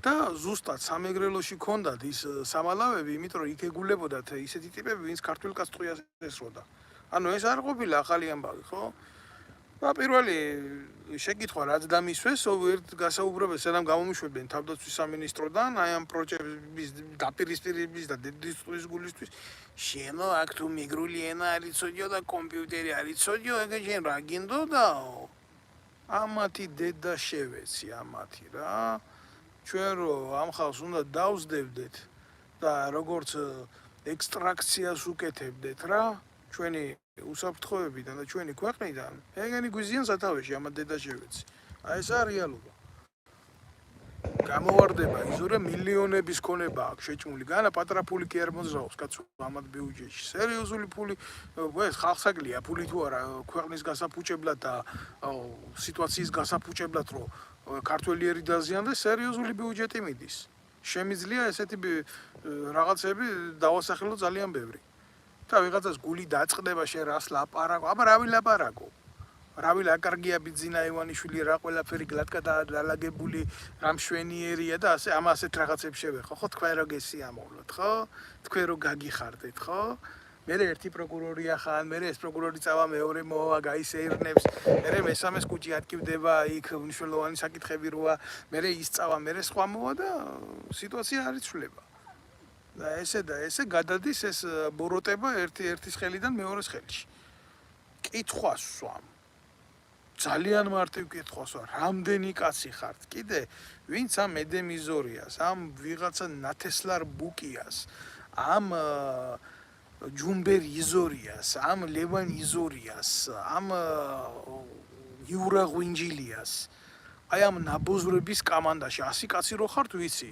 და ზუსტად სამეგრელოში ქონდათ ის სამალავები, იმიტომ რომ იქ ეგულებოდათ ისეთი ტიპები, ვინც ქართულ კაცს ტყვიას ესროდა. ანუ ეს არ ყოფილა ახალი ამბავი, ხო? და პირველი შეკითხვა რაც დამისვეს, ერთ გასაუბრებელს სანამ გამომიშვებდნენ თავდაცვის სამინისტროდან, აი ამ პროექტების დაპირისპირების და დედისთვის გულისთვის, შენო აქ თუ მიგრული ენა არ იცოდიო და კომპიუტერი არ იცოდიო, ეგ შენ რა გინდო და ამათი დედა შევეცი ამათი რა. ჩვენ რომ ამ ხალხს უნდა დავსდებდეთ და როგორც ექსტრაქციას უკეთებდეთ რა, ჩვენი უსაფრთხოებიდან და ჩვენი ქვეყნიდან ეგენი გვიზიან სათავეში ამ დედა შევეცი. აი ეს არის რეალობა. გამოვარდება ისო რომ მილიონების ქონება აქვს შეჭმული, განა პატრა ფული კი არ მოძრაობს კაცო ამათ ბიუჯეტში. სერიოზული ფული, ეს ხალხსაკლია ფული თუ არა ქვეყნის გასაფუჭებლად და სიტუაციის გასაფუჭებლად რომ ქართველი ერი დაზიანდეს, სერიოზული ბიუჯეტი მიდის. შემიძლია ესეთი რაღაცები დავასახელო ძალიან ბევრი. და ვიღაცას გული დაწყდება შენ რას ლაპარაკო, აბა რა ვილაპარაკო? რავი ლაკარგია ბიძინა ივანიშვილი რა ყველაფერი გლატკა დაალაგებული რა მშვენიერია და ასე ამ ასეთ რაღაცებს შევეხო ხო თქვენ რო გესიამოვნოთ ხო თქვენ რო გაგიხარდეთ ხო მე ერთი პროკურორია ხან მე ეს პროკურორი წავა მეორე მოვა გაისეირნებს მე მესამეს კუჭი ატკივდება იქ მნიშვნელოვანი საკითხები როა მე ის წავა მე სხვა მოვა და სიტუაცია არ იცვლება და ესე გადადის ეს ბოროტება ერთის ხელიდან მეორეს ხელში. კითხვას სვამ. ძალიან მარტივ კითხვას ვარ, რამდენი კაცი ხართ? კიდე ვინც ამ ედემიზორიას, ამ ვიღაცა ნათესლარ ბუკიას, ამ ჯუმბერ იზორიას, ამ ლევან იზორიას, ამ იურა ღვინჯილიას, აი ამ ნაბოზრების კამანდაში 100 კაცი რო ხართ, ვიცი?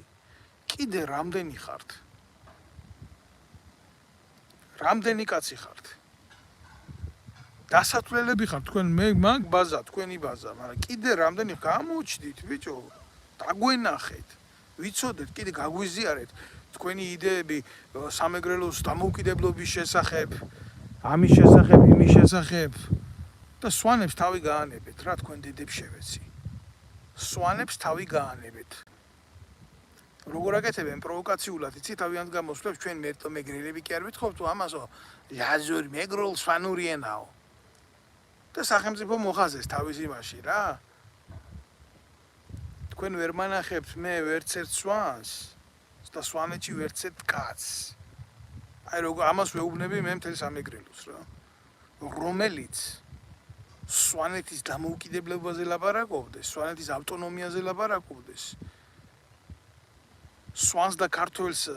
კიდე რამდენი ხართ? რამდენი კაცი ხართ? დასათვლელები ხართ თქვენ მაგ ბაზა, თქვენი ბაზა, მაგრამ კიდე რამდენი გამოჩდით, ბიჭო? დაგვენახეთ. ვიცოდეთ, კიდე გაგვიზიარეთ თქვენი იდეები სამეგრელოს დამოუკიდებლობის შესახებ, ამის შესახებ, იმის შესახებ და სვანებს თავი გაანებეთ, რა თქვენ დედებს შევეცი. სვანებს თავი გაანებეთ. როგორ აკეთებენ პროვოკაციულად, იცი თავიანთ გამოსვლებს ჩვენ მეგრელები კი არ ვითხოვთ, თუ ამასო ლაზური მეგრულ სვანური ენაო. და სახელმწიფო მოხაზეს თავის იმაში რა. თქვენ ვერ მანახებთ მე ვერცერთ სვანს და სვანეთში ვერცერთ კაცს. აი როგორ ამას ვეუბნები მე მთელ სამეგრელოს რა. რომელიც სვანეთის დამოუკიდებლობაზე ლაპარაკობდეს, სვანეთის ავტონომიაზე ლაპარაკობდეს. სვანს და ქართველს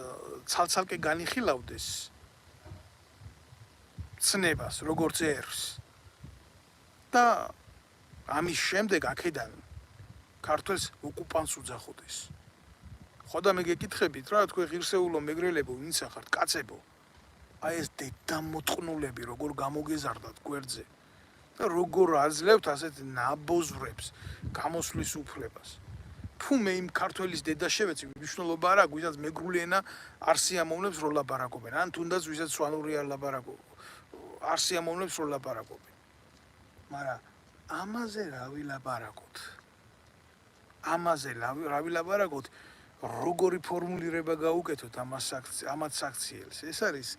ცალ-ცალკე განიხილავდეს. ცნებას, როგორც ერს. და ამის შემდეგ აქედან ქართველს ოკუპანტს უძახოდეს. ხო და მე გეკითხებით რა, თქვენ ღირსეულო მეგრელებო, ვინც ახართ, კაცებო. აი ეს დედამოწყნულები როგორ გამოგეზარდათ გვერდზე და როგორ აძლევთ ასეთ ნაბოზრებს გამოსვლის უფლებას. თუ მე იმ ქართველის დედა შევეცი, მნიშვნელობა არ აქვს, ვისაც მეგრული ენა არ სიამოვნებს რო ლაპარაკობენ, ან თუნდაც ვისაც სვანური არ ლაპარაკობენ, არ სიამოვნებს რო ლაპარაკობენ. მაგრამ ამაზე რა ვილაპარაკოთ? ამაზე რა ვილაპარაკოთ? როგორი ფორმულირება გაუკეთოთ ამათ საქციელს? ეს არის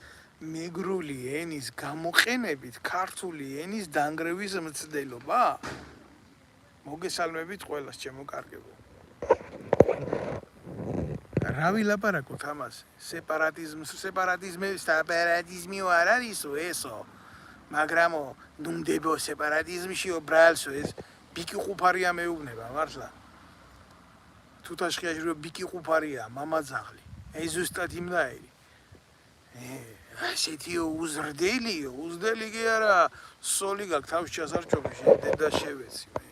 მეგრული ენის გამოყენებით ქართული ენის დანგრევის მცდელობა? მოგესალმებით ყველას, ჩემო კარგებო. რა ვილაპარაკოთ ამაზე? სეპარატიზმი არ არისო ესო. მაგრამ ნუნდებო სეპარატიზმშიო ბრალსო ეს ბიკი ყუფარია მეუბნება მართლა. თუთაშხიაში რო ბიკი ყუფარია მამაძაღლი. ეს ზუსტად იმდაერი. ასეთიო უზრდელი კი არა, სოლი გაქვს თავის ჩასარჩოებში, დედა შევეცი მე.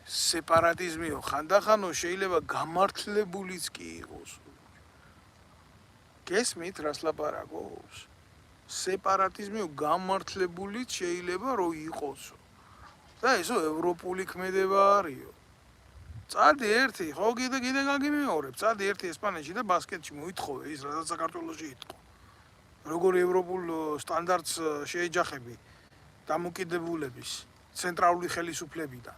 სეპარატიზმიო ხანდახანო შეიძლება გამართლებულიც კი იყოს. გესმით რას ლაპარაკობს? სეპარატიზმი გამართლებულიც შეიძლება რომ იყოსო. და ესო ევროპული ქმედება არისო. წადი ერთი, ხო კიდე გაგიმეორებ, წადი ერთი ესპანეთში და ბასკეთში მოითხოვე ის რაც საქართველოში იტყო. როგორ ევროპულ სტანდარტს შეეჯახები დამოუკიდებულების ცენტრალური ხელისუფლებიდან.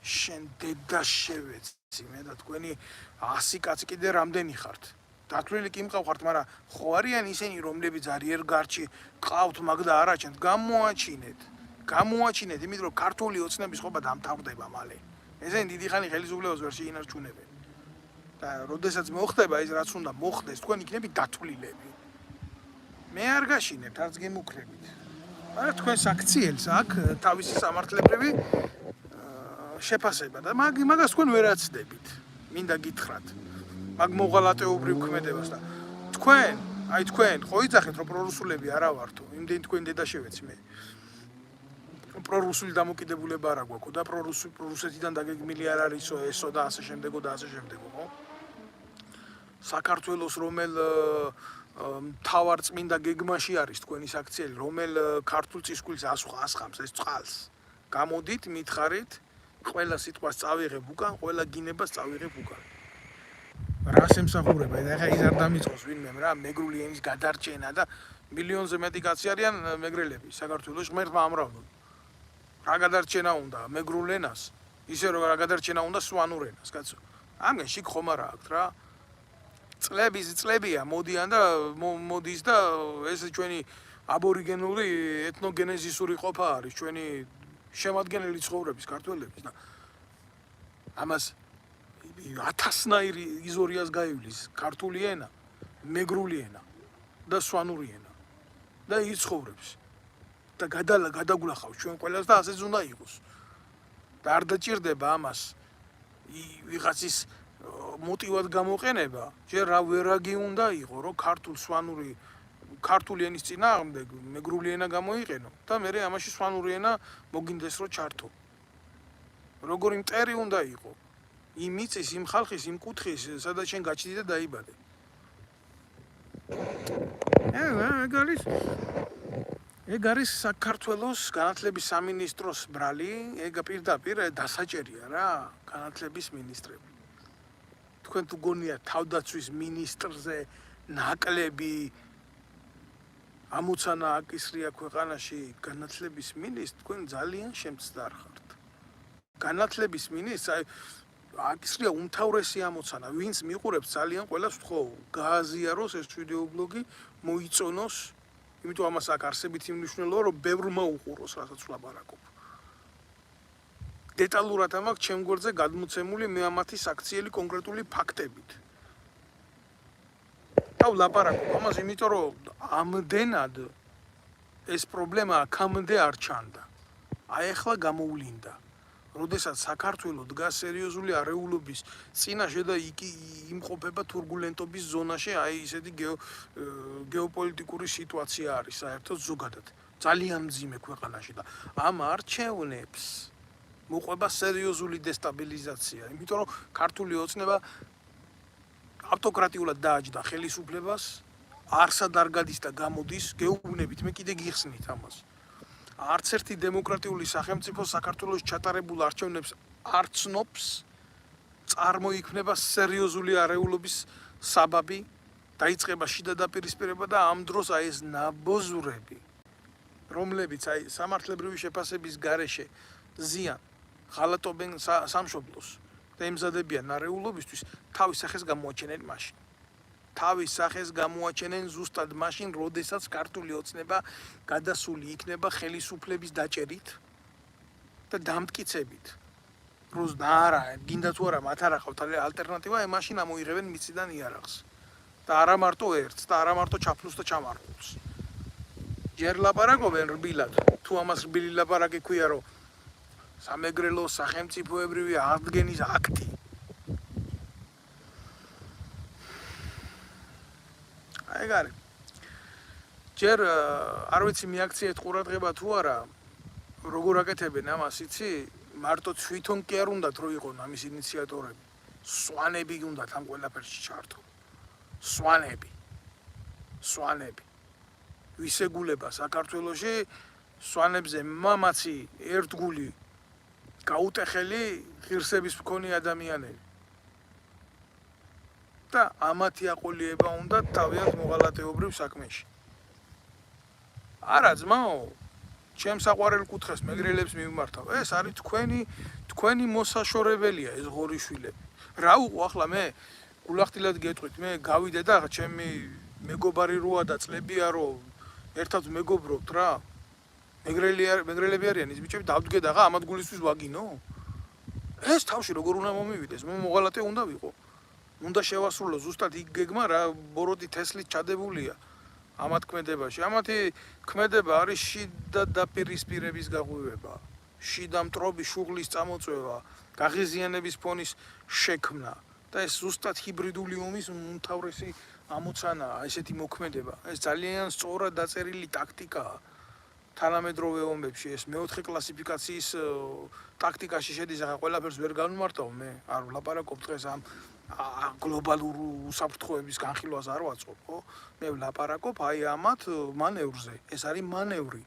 შენ დედა შევეცი მე და თქვენი 100 კაცი კიდე რამდენი ხართ? დათვლილი კი მყავხართ, მაგრამ ხო არიან ისინი, რომლებიც არიერ გარჩი ყავთ მაგ და არაჩენთ, გამოაჩინეთ, იმიტომ რომ ქართული ოცნების ხობა დამთავრდება მალე. ესენი დიდი ხანი ხელისუფლებას ვერ შეინარჩუნებენ. და როდესაც მოხდება ის რაც უნდა მოხდეს, თქვენ იქნებით დათვლილები. მე არ გაშინებთ, არც გემუქრებით. მაგრამ თქვენ საქციელს აქ თავისი სამართლებრივი შეფასება და მაგას თქვენ ვერ აცდებით. მინდა გითხრათ. მაგ მოღალატეობრივ ქმედებას და თქვენ ხო იცახეთ რომ პრორუსულები არა ვართო, იმდენ თქვენ დედა შევეცი მე. პრორუსული დამოკიდებულება არა გვაქვს და პრორუსეთიდან დაგეგმილი არ არისო ესო და ასე შემდეგო, ხო? საქართველოს რომელ მთავარ წმინდა გეგმაში არის თქვენი საქციელი, რომელ ქართულ წისქვილს ასხამს ეს წყალს. გამოდით, მითხარით, ყველა სიტყვას წავიღებ უკან, ყველა გინებას წავიღებ უკან. რას ემსახურება? ეხლა ის არ დამიწყოს ვინმე რა, მეგრული ენის გადარჩენა და მილიონზე მეტი კაცი არიან მეგრელები საქართველოს ღმერთმა ამრავნო. რა გადარჩენა უნდა მეგრულ ენას? ისე რომ რა გადარჩენა უნდა სვანურ ენას, კაცო. ამგან შიგ ხომ არა აქვს რა. წლებია მოდის და ეს ჩვენი აბორიგენული ეთნოგენეზისური ყოფა არის, ჩვენი შემადგენელი ცხოვრების ქართველების და ამას 1000-ნაირი იზორიას გაივლის ქართული ენა მეგრული ენა და სვანური ენა და იცხოვრებს და გადაგულახავს ჩვენ ყველას და ასეც უნდა იყოს და არ დაჭირდება ამას ვიღაცის მოტივად გამოყენება ჯერ რა ვერაგი უნდა იყო რომ ქართული ენის წინააღმდეგ მეგრული ენა გამოიყენო და მე ამაში სვანური ენა მოგინდეს რომ ჩართო როგორი მტერი უნდა იყო იმ მიწის იმ ხალხის იმ კუთხის სადაც შენ გაჩნდი და დაიბადე ეგ არის საქართველოს განათლების სამინისტროს ბრალი ეგ პირდაპირ დასაჭერია რა განათლების მინისტრები თქვენ თუ გონიათ თავდაცვის მინისტრზე ნაკლები ამოცანა აკისრია ქვეყანაში განათლების მინისტრს თქვენ ძალიან შემცდარ ხართ განათლების მინისტრს აკისრია უმთავრესი ამოცანა ვინც მიყურებს ძალიან ყველას ვთხოვ გააზიაროს ეს ვიდეო ბლოგი მოიწონოს იმიტომ ამას აქ არსებითი მნიშვნელობა რომ ბევრმა უყუროს რასაც ვლაპარაკობ დეტალურად ამაქვს ჩემ გვერდზე გადმოცემული მე ამათი საქციელი კონკრეტული ფაქტებით და ვლაპარაკობ ამას იმიტომ რომ ამდენად ეს პრობლემა აქამდე არ ჩანდა აი ახლა გამოვლინდა როდესაც საქართველოს დგას სერიოზული არეულობის წინაშე და იმყოფება თურბულენტობის ზონაში აი ისეთი გეოპოლიტიკური სიტუაცია არის საერთოდ ზოგადად ძალიან მძიმე ქვეყანაში და ამ არჩევნებს მოყვება სერიოზული დესტაბილიზაცია იმიტომ რომ ქართული ოცნება ავტოკრატიულად დააჯდა ხელისუფლებას არსად არ გადის და გამოდის გეუბნებით მე კიდე გიხსნით ამას არც ერთი დემოკრატიული სახელმწიფო საქართველოს ჩატარებულ არჩევნებს არ ცნობს წარმოიქმნება სერიოზული არეულობის საბაბი დაიწყება შიდა დაპირისპირება და ამ დროს აი ეს ნაბოზურები რომლებიც აი სამართლებრივი შეფასების გარეშე ზიან ღალატობენ სამშობლოს და ემზადებიან არეულობისთვის თავის სახეს გამოაჩენენ მაშინ თავის სახეს გამოაჩენენ ზუსტად მაშინ, როდესაც ქართული ოცნება გადასული იქნება ხელისუფლების დაჭერით და დამტკიცებით. რომ არა, გინდა თუ არა მათ არ ახავთ ალტერნატივა, მაშინ ამოიღებენ მიწიდან იარაღს. და არა მარტო ერთს და არა მარტო ჩაფლუს და ჩამარხულს. ჯერ ლაპარაკობენ რბილად, თუ ამას რბილი ლაპარაკი ქვია, რომ სამეგრელო სახელმწიფოებრივი აღდგენის აქტი ეგ არის. ჯერ არ ვიცი მიაქციეთ ყურადღება თუ არა, როგორ აკეთებენ ამას, იცი? მარტო თვითონ კი არ უნდათ რომ იყონ ამის ინიციატორები. სვანები უნდათ ამ ყველაფერში ჩართო. სვანები. ვისეგულება საქართველოში სვანებზე მამაცი ერთგული გაუტეხელი ღირსების მქონე ადამიანები. და ამათი აყოლიება უნდა თავიანთ მოღალატეობრივ საქმეში. არა ძმაო, ჩემს საყვარელ კუთხეს მეგრელებს მივმართავ. ეს არის თქვენი მოსაშორებელია ეს ღორიშვილები. რა უყო ახლა მე გულახდილად გეტყვით, მე გავიდე და ჩემი მეგობარი როა და წლებია რომ ერთად მეგობრობთ რა. მეგრელები არიან ის ბიჭები დავდგე და ამათ გულისთვის ვაგინო. ეს თავში როგორ უნდა მომივიდეს? მე მოღალატე უნდა ვიყო. უნდა შევასრულო ზუსტად იქ გეგმა რა ბოროტი თესლით ჩადებულია ამათ ქმედებაში. ამათი ქმედება არის შიდა დაპირისპირების გაღვივება, შიდა მტრობი შუღლის წამოწვევა, გაღიზიანების ფონის შექმნა და ეს ზუსტად ჰიბრიდული ომის უმთავრესი ამოცანაა ესეთი მოქმედება. ეს ძალიან სწორად დაწერილი ტაქტიკაა. თანამედროვე ომებში ეს მეოთხე კლასიფიკაციის ტაქტიკაში შედის. ახლა ყველაფერს ვერ განვმარტავ მე, არ ვლაპარაკობ დღეს ამ გლობალურ უსაფრთხოების განხილვას არ ვაწყობ, ხო? მე ვლაპარაკობ აი ამათ მანევრზე. ეს არის მანევრი.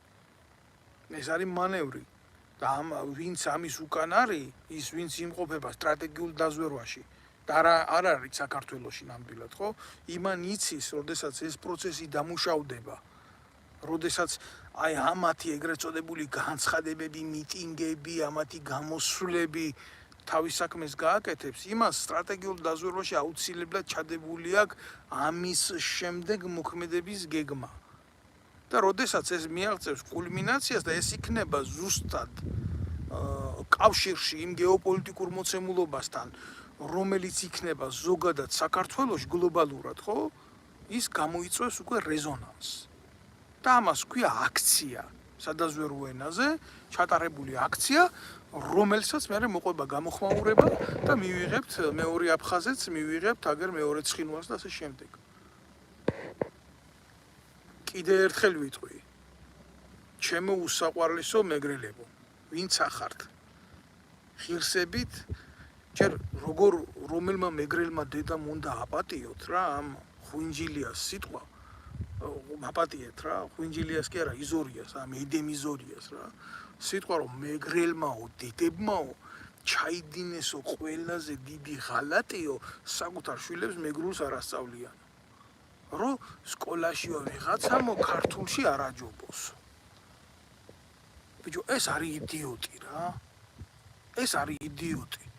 და ვინც ამის უკან არის, ის ვინც იმყოფება სტრატეგიულ დაზვერვაში და არ არის საქართველოში ნამდვილად, ხო? იმან იცის, როდესაც ეს პროცესი დამუშავდება, როდესაც აი ამათი ეგრეთ წოდებული განცხადებები, მიტინგები, ამათი გამოსვლები თავის საქმეს გააკეთებს, იმას სტრატეგიულ დაზვერვაში აუცილებლად ჩადებული აქვს ამის შემდეგ მოქმედების გეგმა. და როდესაც ეს მიაღწევს კულმინაციას და ეს იქნება ზუსტად კავშირში იმ გეოპოლიტიკურ მოცემულობასთან, რომელიც იქნება ზოგადად საქართველოში გლობალურად, ხო? ის გამოიწვევს უკვე რეზონანსს. და ამას ქვია აქცია, სადაზვერვო ენაზე ჩატარებული აქცია, რომელსაც მე მოყვება გამოხმაურება და მივიღებთ მეორე აფხაზეთს, მივიღებთ აგერ მეორე ცხინვალს და ასე შემდეგ. კიდე ერთხელ ვიტყვი. ჩემო უსაყვარლესო მეგრელებო, ვინც ახართ? ღირსებით ჯერ რომელმა მეგრელმა დედამ უნდა აპატიოთ რა ამ ხვინჯილიას სიტყვა აპატიეთ რა ხვინჯილიას კი არა იზორიას ამ ედემიზორიას რა სიტყვა რომ მეგრელმაო დედებმაო ჩაიდინესო ყველაზე დიდი ღალატიო საკუთარ შვილებს მეგრულს არ ასწავლიან რომ სკოლაშიო ვიღაცამო ქართულში არ აჯობოსო ბიჭო ეს არის იდიოტი რა ეს არის იდიოტი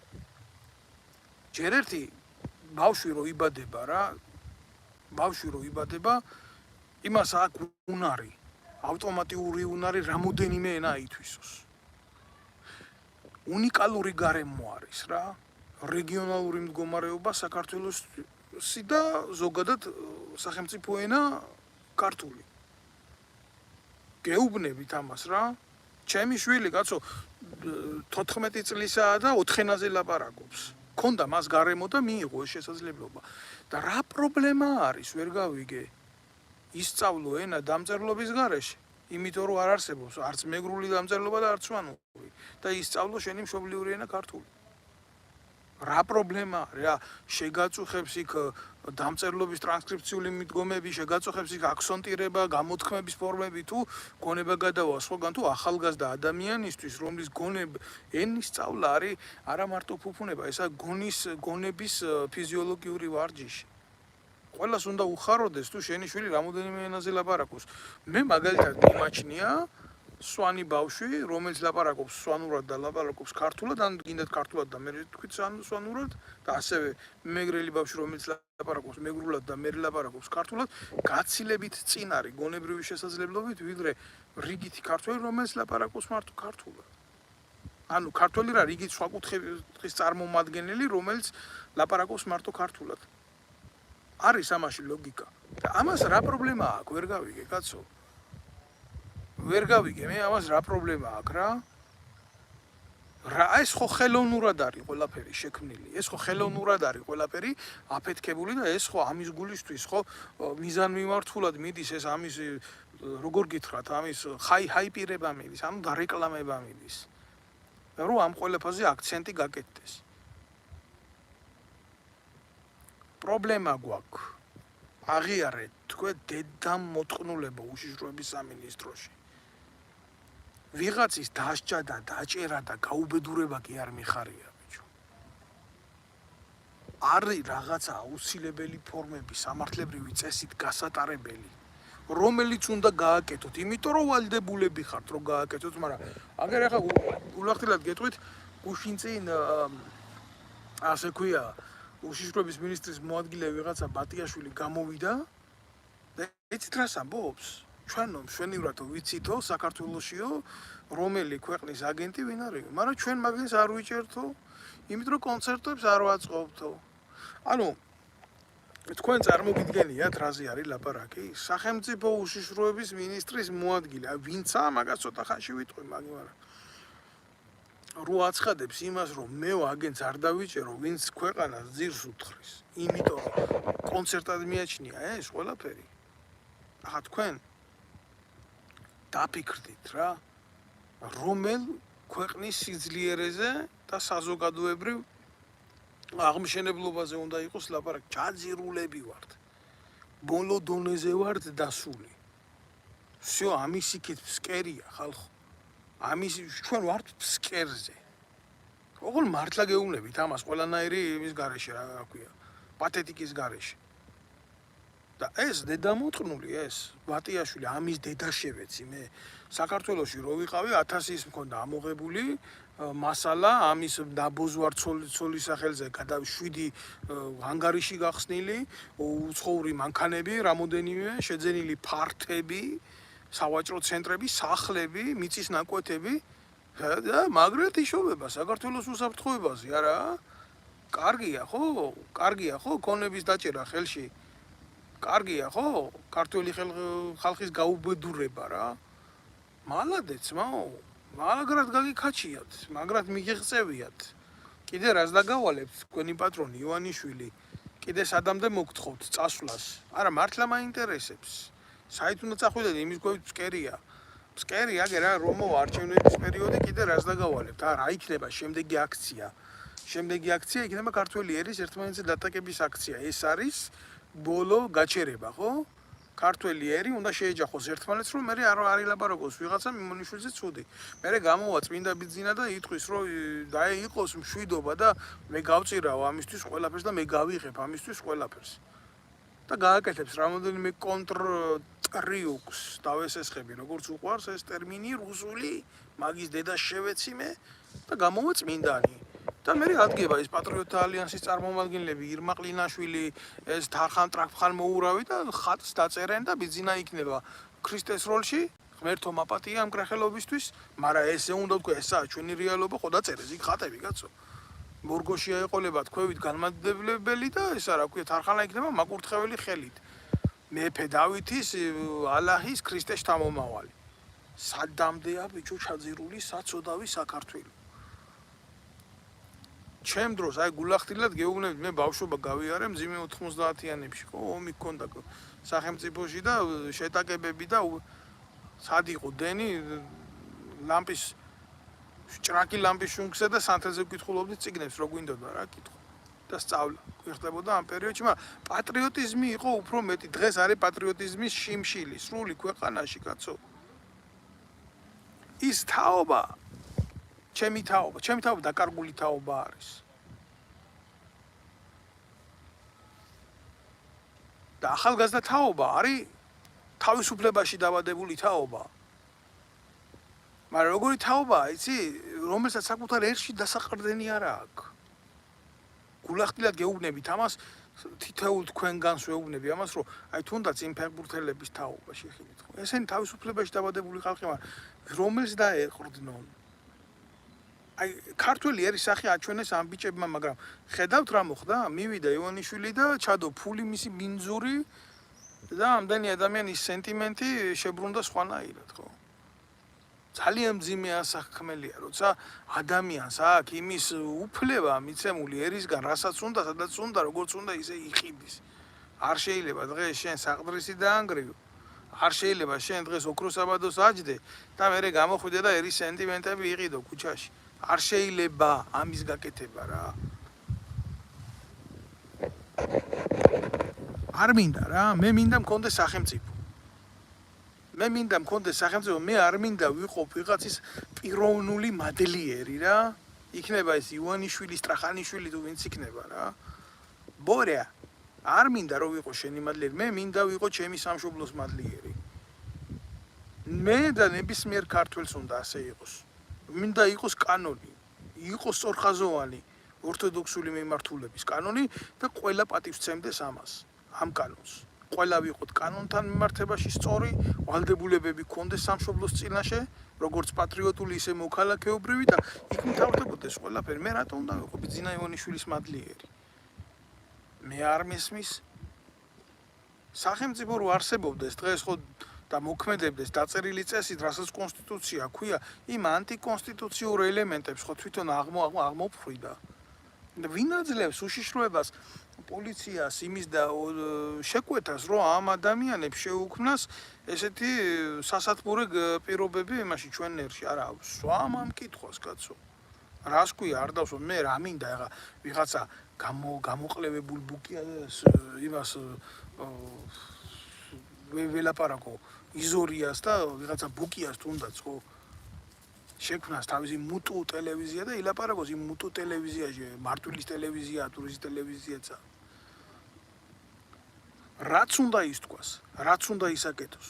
ჯერ ერთი ბავშვი რო იბადება რა ბავშვი რო იბადება იმას აქვს უნარი ავტომატიური უნარი რამოდენიმე ენა ითვისოს უნიკალური გარემო არის რა რეგიონალური მდგომარეობა საქართველოსი და ზოგადად სახელმწიფო ენა ქართული გეუბნებით ამას რა ჩემი შვილი კაცო 14 წლისაა და 4 ენაზე ლაპარაკობს ქონდა მას გარემო და მიიღო ეს შესაძლებლობა და რა პრობლემა არის ვერ გავიგე ისწავლო ენა დამწერლობის გარეშე იმიტომ რომ არ არსებობს არც მეგრული დამწერლობა და არც სვანური და ისწავლო შენი მშობლიური ენა ქართული რა პრობლემა რა შეგაწუხებს იქ დამწერლობის ტრანსკრიფციული მიდგომები შეგაწუხებს იქ აქსონტირება გამოთქმების ფორმები თუ გონება გადავა სხვაგან თუ ახალგაზრდა ადამიანისთვის რომლის ენის სწავლა არის არა მარტო ფუფუნება ესა გონების ფიზიოლოგიური ვარჯიში ყველას უნდა უხაროდეს თუ შენი შვილი რამოდენიმე ენაზე ლაპარაკობს მე მაგალითად მიმაჩნია სვანი ბავშვი რომელიც ლაპარაკობს სვანურად და ლაპარაკობს ქართულად ან გინდათ ქართულად და მე თქვით სვანურად და ასევე მეგრელი ბავშვი რომელიც ლაპარაკობს მეგრულად და მე ლაპარაკობს ქართულად გაცილებით წინ არის გონებრივი შესაძლებლობით ვიდრე რიგითი ქართველი რომელიც ლაპარაკობს მარტო ქართულად ანუ ქართველი რა რიგით სხვა კუთხის წარმომადგენელი რომელიც ლაპარაკობს მარტო ქართულად არის ამაში ლოგიკა და ამას რა პრობლემა აქვს ვერ გავიგე კაცო ვერ გავიგე მე ამას რა პრობლემა აქვს რა ეს ხო ხელოვნურად არის ყველაფერი შექმნილი ეს ხო ხელოვნურად არის ყველაფერი აფეთქებული და ეს ხო ამის გულისთვის ხო მიზანმიმართულად მიდის ეს ამის როგორ გითხრათ ამის ჰაიპირება მიდის ანუ დარეკლამება მიდის და რომ ამ ყველაფერზე აქცენტი გაკეთდეს პრობლემა გვაქვს აღიარეთ თქვენ დედამ მოწყნულებო უშიშროების სამინისტროში ვიღაცის დასჯა და დაჭერა და გაუბედურება კი არ მიხარია ბიჭო არის რაღაცა აუცილებელი ფორმები სამართლებრივი წესით გასატარებელი რომელიც უნდა გააკეთოთ იმიტომ რომ ვალდებულები ხართ რომ გააკეთოთ მაგრამ აგერ ახლა გულახდილად გეტყვით გუშინ წინ ასე ქვია უშიშროების მინისტრის მოადგილე ვიღაცა ბატიაშვილი გამოვიდა და იცით რას ამბობს ჩვენო მშვენივრად ვიცითო საქართველოსიო რომელი ქვეყნის აგენტი ვინ არის მაგრამ ჩვენ მაგას არ ვიჭერთო იმიტომ რომ კონცერტებს არ ვაწყობთო ანუ თქვენ წარმოგიდგენიათ რაზე არის ლაპარაკი სახელმწიფო უშიშროების მინისტრის მოადგილე ვინცა მაგას ცოტა ხანში ვიტყვი მაგრამ რო აცხადებს იმას რომ მე აგენტს არ დავიჭერო ვინც ქვეყანას ძირს უთხრის იმიტომ რომ კონცერტად მიაჩნია ეს ყველაფერი ახლა თქვენ დაფიქრდით რა რომელ ქვეყნის სიძლიერეზე და საზოგადოებრივ აღმშენებლობაზე უნდა იყოს ლაპარაკი ჩაძირულები ვართ ბოლო დონეზე ვართ დასული всё ამის იქით ფსკერია ხალხო ამის ჩვენ ვართ ფსკერზე როგორ მართლა გეუბნებით ამას ყველანაირი იმის გარეშე რა ქვია პათეტიკის გარეშე და ეს დედამოწყნული ეს ბატიაშვილი ამის დედაშევეცი მე საქართველოში რო ვიყავი 1000-ის მქონდა ამოღებული მასალა ამის დაბოძვარ ცოლის სახელზე 7 ანგარიში გახსნილი უცხოური მანქანები რამოდენიმე შეძენილი ფართები სავაჭრო ცენტრები სახლები მიწის ნაკვეთები და მაგრად იშოვება საქართველოს უსაფრთხოებაზე არა კარგია ხო კონების დაჭერა ხელში კარგია ხო? ქართველი ხალხის გაუბედურება რა. მალადეც მაო. მაგრად გაგიქაჩიათ, მაგრად მიგიღწევიათ. კიდე რას დაგავალებთ თქვენი პატრონი ივანიშვილი? კიდე სადამდე მოგთხოვთ წასვლას? არა, მართლა მაინტერესებს. საით უნდა წახვიდეთ, იმის გვერდით ფსკერია. ფსკერი აგერ რა რომ არჩევნების პერიოდი კიდე რას დაგავალებთ? რა იქნება შემდეგი აქცია? შემდეგი აქცია იქნება ქართველი ერის ერთმანეთზე დატაკების აქცია. ეს არის ბოლო გაჩერება, ხო? ქართველი ერი უნდა შეეჯახოს ერთმანეთს, რომ მე არ ილაპარაკოს ვიღაცა მიმონიშვილზე ცუდი. მე გამოვა წმინდა ბიძინა და იტყვის, რომ დაეიყოს მშვიდობა და მე გავწირავ ამისთვის ყველაფერს და მე გავიღებ ამისთვის ყველაფერს. და გააკეთებს რამოდენიმე კონტრტრიუქს დავესესხები, როგორც უყვარს ეს ტერმინი რუსული, მაგის დედას შევეციმე და გამოვა წმინდანი. და მე ადგება ეს პატრიოტთა ალიანსის წარმომადგენლები ირმა ყლინაშვილი, ეს თარხან ტრაქფხან მოურავი და ხატს დაწერენ და ბიძინა იქნება ქრისტეს როლში, ღმერთო მაპატია ამ კრახელობისთვის, მაგრამ ესე უნდა თქვა, ესაა ჩვენი რეალობა, ხო დაწერეს იქ ხატები, კაცო. მორგოში აეყოლება თქვევით განმადებლებელი და ესა რა ქვია, თარხანა იქნება მაკურთხეველი ხელით. მეფე დავითის, ალაჰის, ქრისტეს შთამომავალი. სადამდეა ბიჭო ჩაძირული საწოდავი საქართველო. ჩემ დროს აი გულახდილად გეუბნებით მე ბავშვობა გავიარე მძიმე 90-იანებში ხო ომი გქონდა სახელმწიფოში და შეტაკებები და სად იყო დენი ლამპის ჭრაკი ლამპის შუნქსა და სანთელზე ვკითხულობდი წიგნებს რო გვინდოდა რა კითხო და სწავლა გვიხდებოდა ამ პერიოდში მაგრამ პატრიოტიზმი იყო უფრო მეტი დღეს არის პატრიოტიზმის შიმშილი სრული ქვეყანაში კაცო ის თაობა ჩემი თაობა დაკარგული თაობა არის. და ახალგაზრდა თაობა არის თავისუფლებაში დაბადებული თაობა. მაგრამ როგორი თაობაა, იცი, რომელსაც საკუთარ ერში დასაყრდენი არ აქვს. გულახდილად გეუბნებით ამას, თითოეულ თქვენგანს ვეუბნები ამას, რომ აი თუნდაც იმ ფეხბურთელების თაობა შეხილით ხო. ესენი თავისუფლებაში დაბადებული ხალხი მაგრამ რომელს დაეყრდნონ აი ქართველი ერის სახე აჩვენეს ამ ბიჭებმა, მაგრამ ხედავთ რა მოხდა? მივიდა ივანიშვილი და ჩადო ფული მისი ბინძური და ამდენი ადამიანის სენტიმენტი შებრუნდა სხვანაირად, ხო? ძალიან მძიმე ასაქმელია, როცა ადამიანს აქვს იმის უფლება მიცემული ერისგან, რასაც უნდა, სადაც უნდა, როგორც უნდა, ისე იყიდის. არ შეიძლება დღეს შენ საყდრისი დაანგრიო. არ შეიძლება შენ დღეს ოქროსაბადოს აჯდე და მერე გამოხვიდე და ერის სენტიმენტები იყიდო ქუჩაში. არ შეიძლება ამის გაკეთება რა. არ მინდა რა, მე მინდა მქონდეს სახელმწიფო. მე არ მინდა ვიყო ვიღაცის პიროვნული მადლიერი რა. იქნება ეს ივანიშვილი, სტრახანიშვილი თუ ვინც იქნება რა. ბორია, არ მინდა რომ ვიყო შენი მადლიერი, მე მინდა ვიყო ჩემი სამშობლოს მადლიერი. მე და ნებისმიერ ქართველს უნდა ასე იყოს. მინდა იყოს კანონი, იყოს სწორხაზოვანი ორთოდოქსული მიმართულების კანონი და ყველა პატივსცემდეს ამას, ამ კანონს. ყველა ვიყოთ კანონთან მიმართებაში სწორი, ვალდებულებები გქონდეს სამშობლოს წინაშე, როგორც პატრიოტული, ისე მოქალაქეობრივი და იქ მთავრდებოდეს ყველაფერი. მე რატომ უნდა ვიყო ბიძინა ივანიშვილის მადლიერი? მე არ მესმის სახელმწიფო რო არსებობდეს დღეს ხო და მოქმედებდეს დაწერილი წესით, რასაც კონსტიტუცია ქვია, იმ ანტიკონსტიტუციურ ელემენტებს ხო თვითონ აღმოფხვიდა. და ვინ აძლევს უშიშროებას პოლიციას იმის და შეკვეთას, რომ ამ ადამიანებს შეუქმნას ესეთი სასათბურე პირობები იმაში ჩვენ ერში, არა, სვამ ამ კითხვას, კაცო. რას ქვია, არ დავსვა, მე რა მინდა ეხა ვიღაცა გამოყლევებულ ბუკიას იმას ველაპარაკო იზორიას და ვიღაცა ბუკიას თუნდაც ხო შექმნას თავისი მუტუ ტელევიზია და ილაპარაკოს იმ მუტუ ტელევიზიაში, მარტვილის ტელევიზია, ტურის ტელევიზიაცა. რაც უნდა ისთქვას, რაც უნდა ისაკეთოს.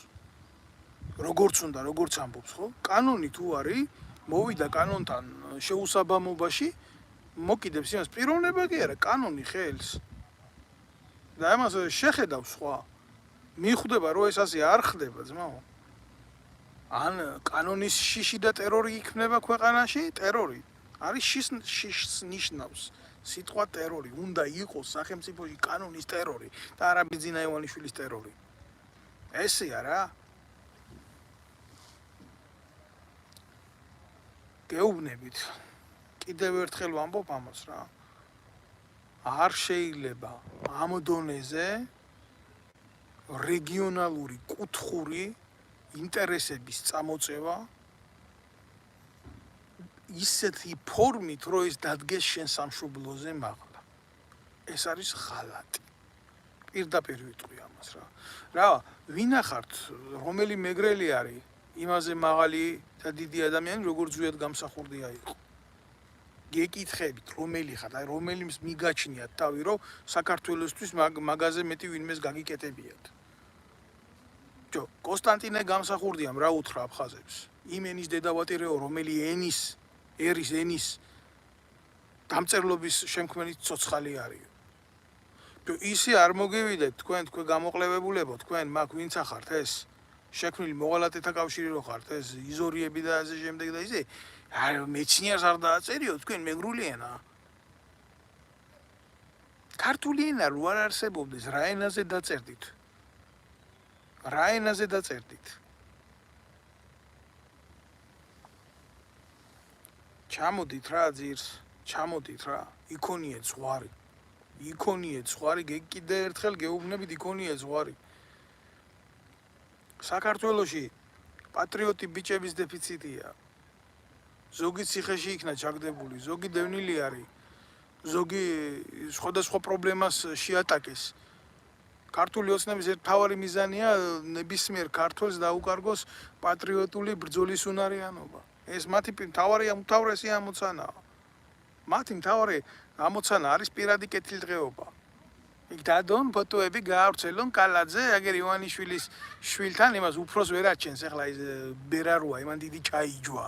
როგორც უნდა, როგორც ამბობს, ხო? კანონი თუ არის, მოვიდა კანონთან შეუსაბამობაში, მოკიდებს იმას პიროვნება კი არა, კანონი ხელს. და ამას შეხედავს სხვა. მიხვდება რომ ეს ასე არ ხდება ძმაო. ან კანონის შიში და ტერორი იქნება ქვეყანაში, ტერორი არის შიშს ნიშნავს. სიტყვა ტერორი უნდა იყოს სახელმწიფოში კანონის ტერორი და არა ბიძინა ივანიშვილის ტერორი. ესეა რა. გეუბნებით. კიდევ ერთხელ ვამბობ ამას რა. არ შეიძლება ამ დონეზე რეგიონალური კუთხური ინტერესების წამოწევა ისეთი ფორმით, რომ ის დადგეს შენ სამშობლოზე მაღლა. ეს არის ღალატი. პირდაპირ ვიტყვი ამას რა. რა, ვინახართ, რომელი მეგრელი არის, იმაზე მაღალი და დიდი ადამიანი, როგორც ზუსტად გამსახურდია იყო. გეკითხებით, რომელი ხარ, აი რომელიმს მიგაჩნიათ თავი, რომ საქართველოსთვის მაგაზე მეტი ვინმეს გაგიკეტებიათ. ჯო, კონსტანტინე გამსახურდიამ რა უთხრა აფხაზებს. იმ ენის დედავატირეო, რომელი ენის დამწერლობის შემქმნელი ცოცხალი არის. ჯო, ისე არ მოგივიდეთ თქვენ გამოყლებებულებო, თქვენ მაგ ვინც ახართ ეს? შექმნილი მოღალატეთა კავშირი რო ხართ, ეს იზორიები და ასე შემდეგ და ისე არ მეცნიერს არ დააწერიო თქვენ მეგრული ენა. ქართული ენა რო არ არსებობდეს, რა ენაზე დაწერდით? რა ენაზე დაწერდით? ჩამოდით რა ძირს, ჩამოდით რა, იქონიეთ ზღვარი. იქონიეთ ზღვარი, კიდე ერთხელ გეუბნებით იქონიეთ ზღვარი. საქართველოში პატრიოტი ბიჭების დეფიციტია. ზოგი ციხეში იქნა ჩაგდებული, ზოგი დევნილი არის, ზოგი სხვადასხვა პრობლემას შეატაკეს. ქართული ოცნების მთავარი მიზანია ნებისმიერ ქართველს დაუკარგოს პატრიოტული ბრძოლის უნარიანობა. ეს მათი უმთავრესი ამოცანაა. მათი მთავარი ამოცანა არის პირადი კეთილდღეობა. იქ დადონ ფოტოები გაავრცელონ კალაძე, აგერ ივანიშვილის შვილთან, იმას უფროს ვერ აჩენს, ახლა ის ბერაროა, იმან დიდი ჩაიჯვა.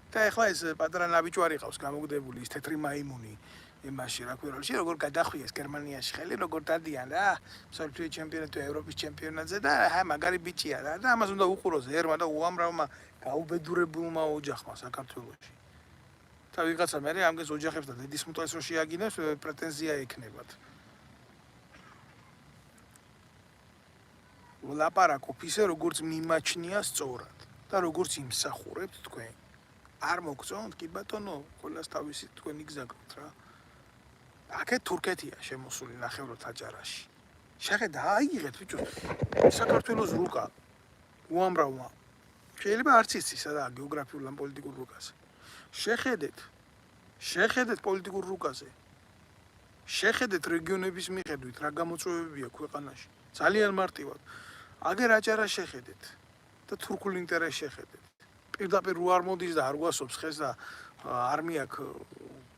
და ახლა ეს პატარა ნაბიჯვარი ყავს გამოგდებული, ის თეთრი მაიმუნი იმაში რა ქვია, როგორ გადახვიეს გერმანიაში ხელი, როგორ დადიან რა, მსოფლიო ჩემპიონატზე, ევროპის ჩემპიონატზე და მაგარი ბიჭია რა და ამას უნდა უყუროს ერმა და უამრავმა გაუბედურებულმა ოჯახმა საქართველოში. და ვიღაცა მე ამგეს ოჯახებს და დედის მტვერს რო შეაგინებს, პრეტენზია ექნებათ. ვლაპარაკობ ისე, როგორც მიმაჩნია სწორად და როგორც იმსახურებთ თქვენ. არ მოგწონთ, კი ბატონო, ყველას თავისი თქვენი გზა გაქვთ რა. აქეთ თურქეთია შემოსული ნახევრად აჭარაში. შეხედა, აიღეთ ბიჭო, საქართველოს რუკა უამრავმა. შეიძლება არც იცის რა გეოგრაფიულ ან პოლიტიკურ რუკაზე. შეხედეთ პოლიტიკურ რუკაზე. შეხედეთ რეგიონების მიხედვით რა გამოწვევებია ქვეყანაში. ძალიან მარტივად. აგერ აჭარას შეხედეთ და თურქულ ინტერესს შეხედეთ. პირდაპირ არ მოდის და არ გვასობს ხეს და არ მიაქვს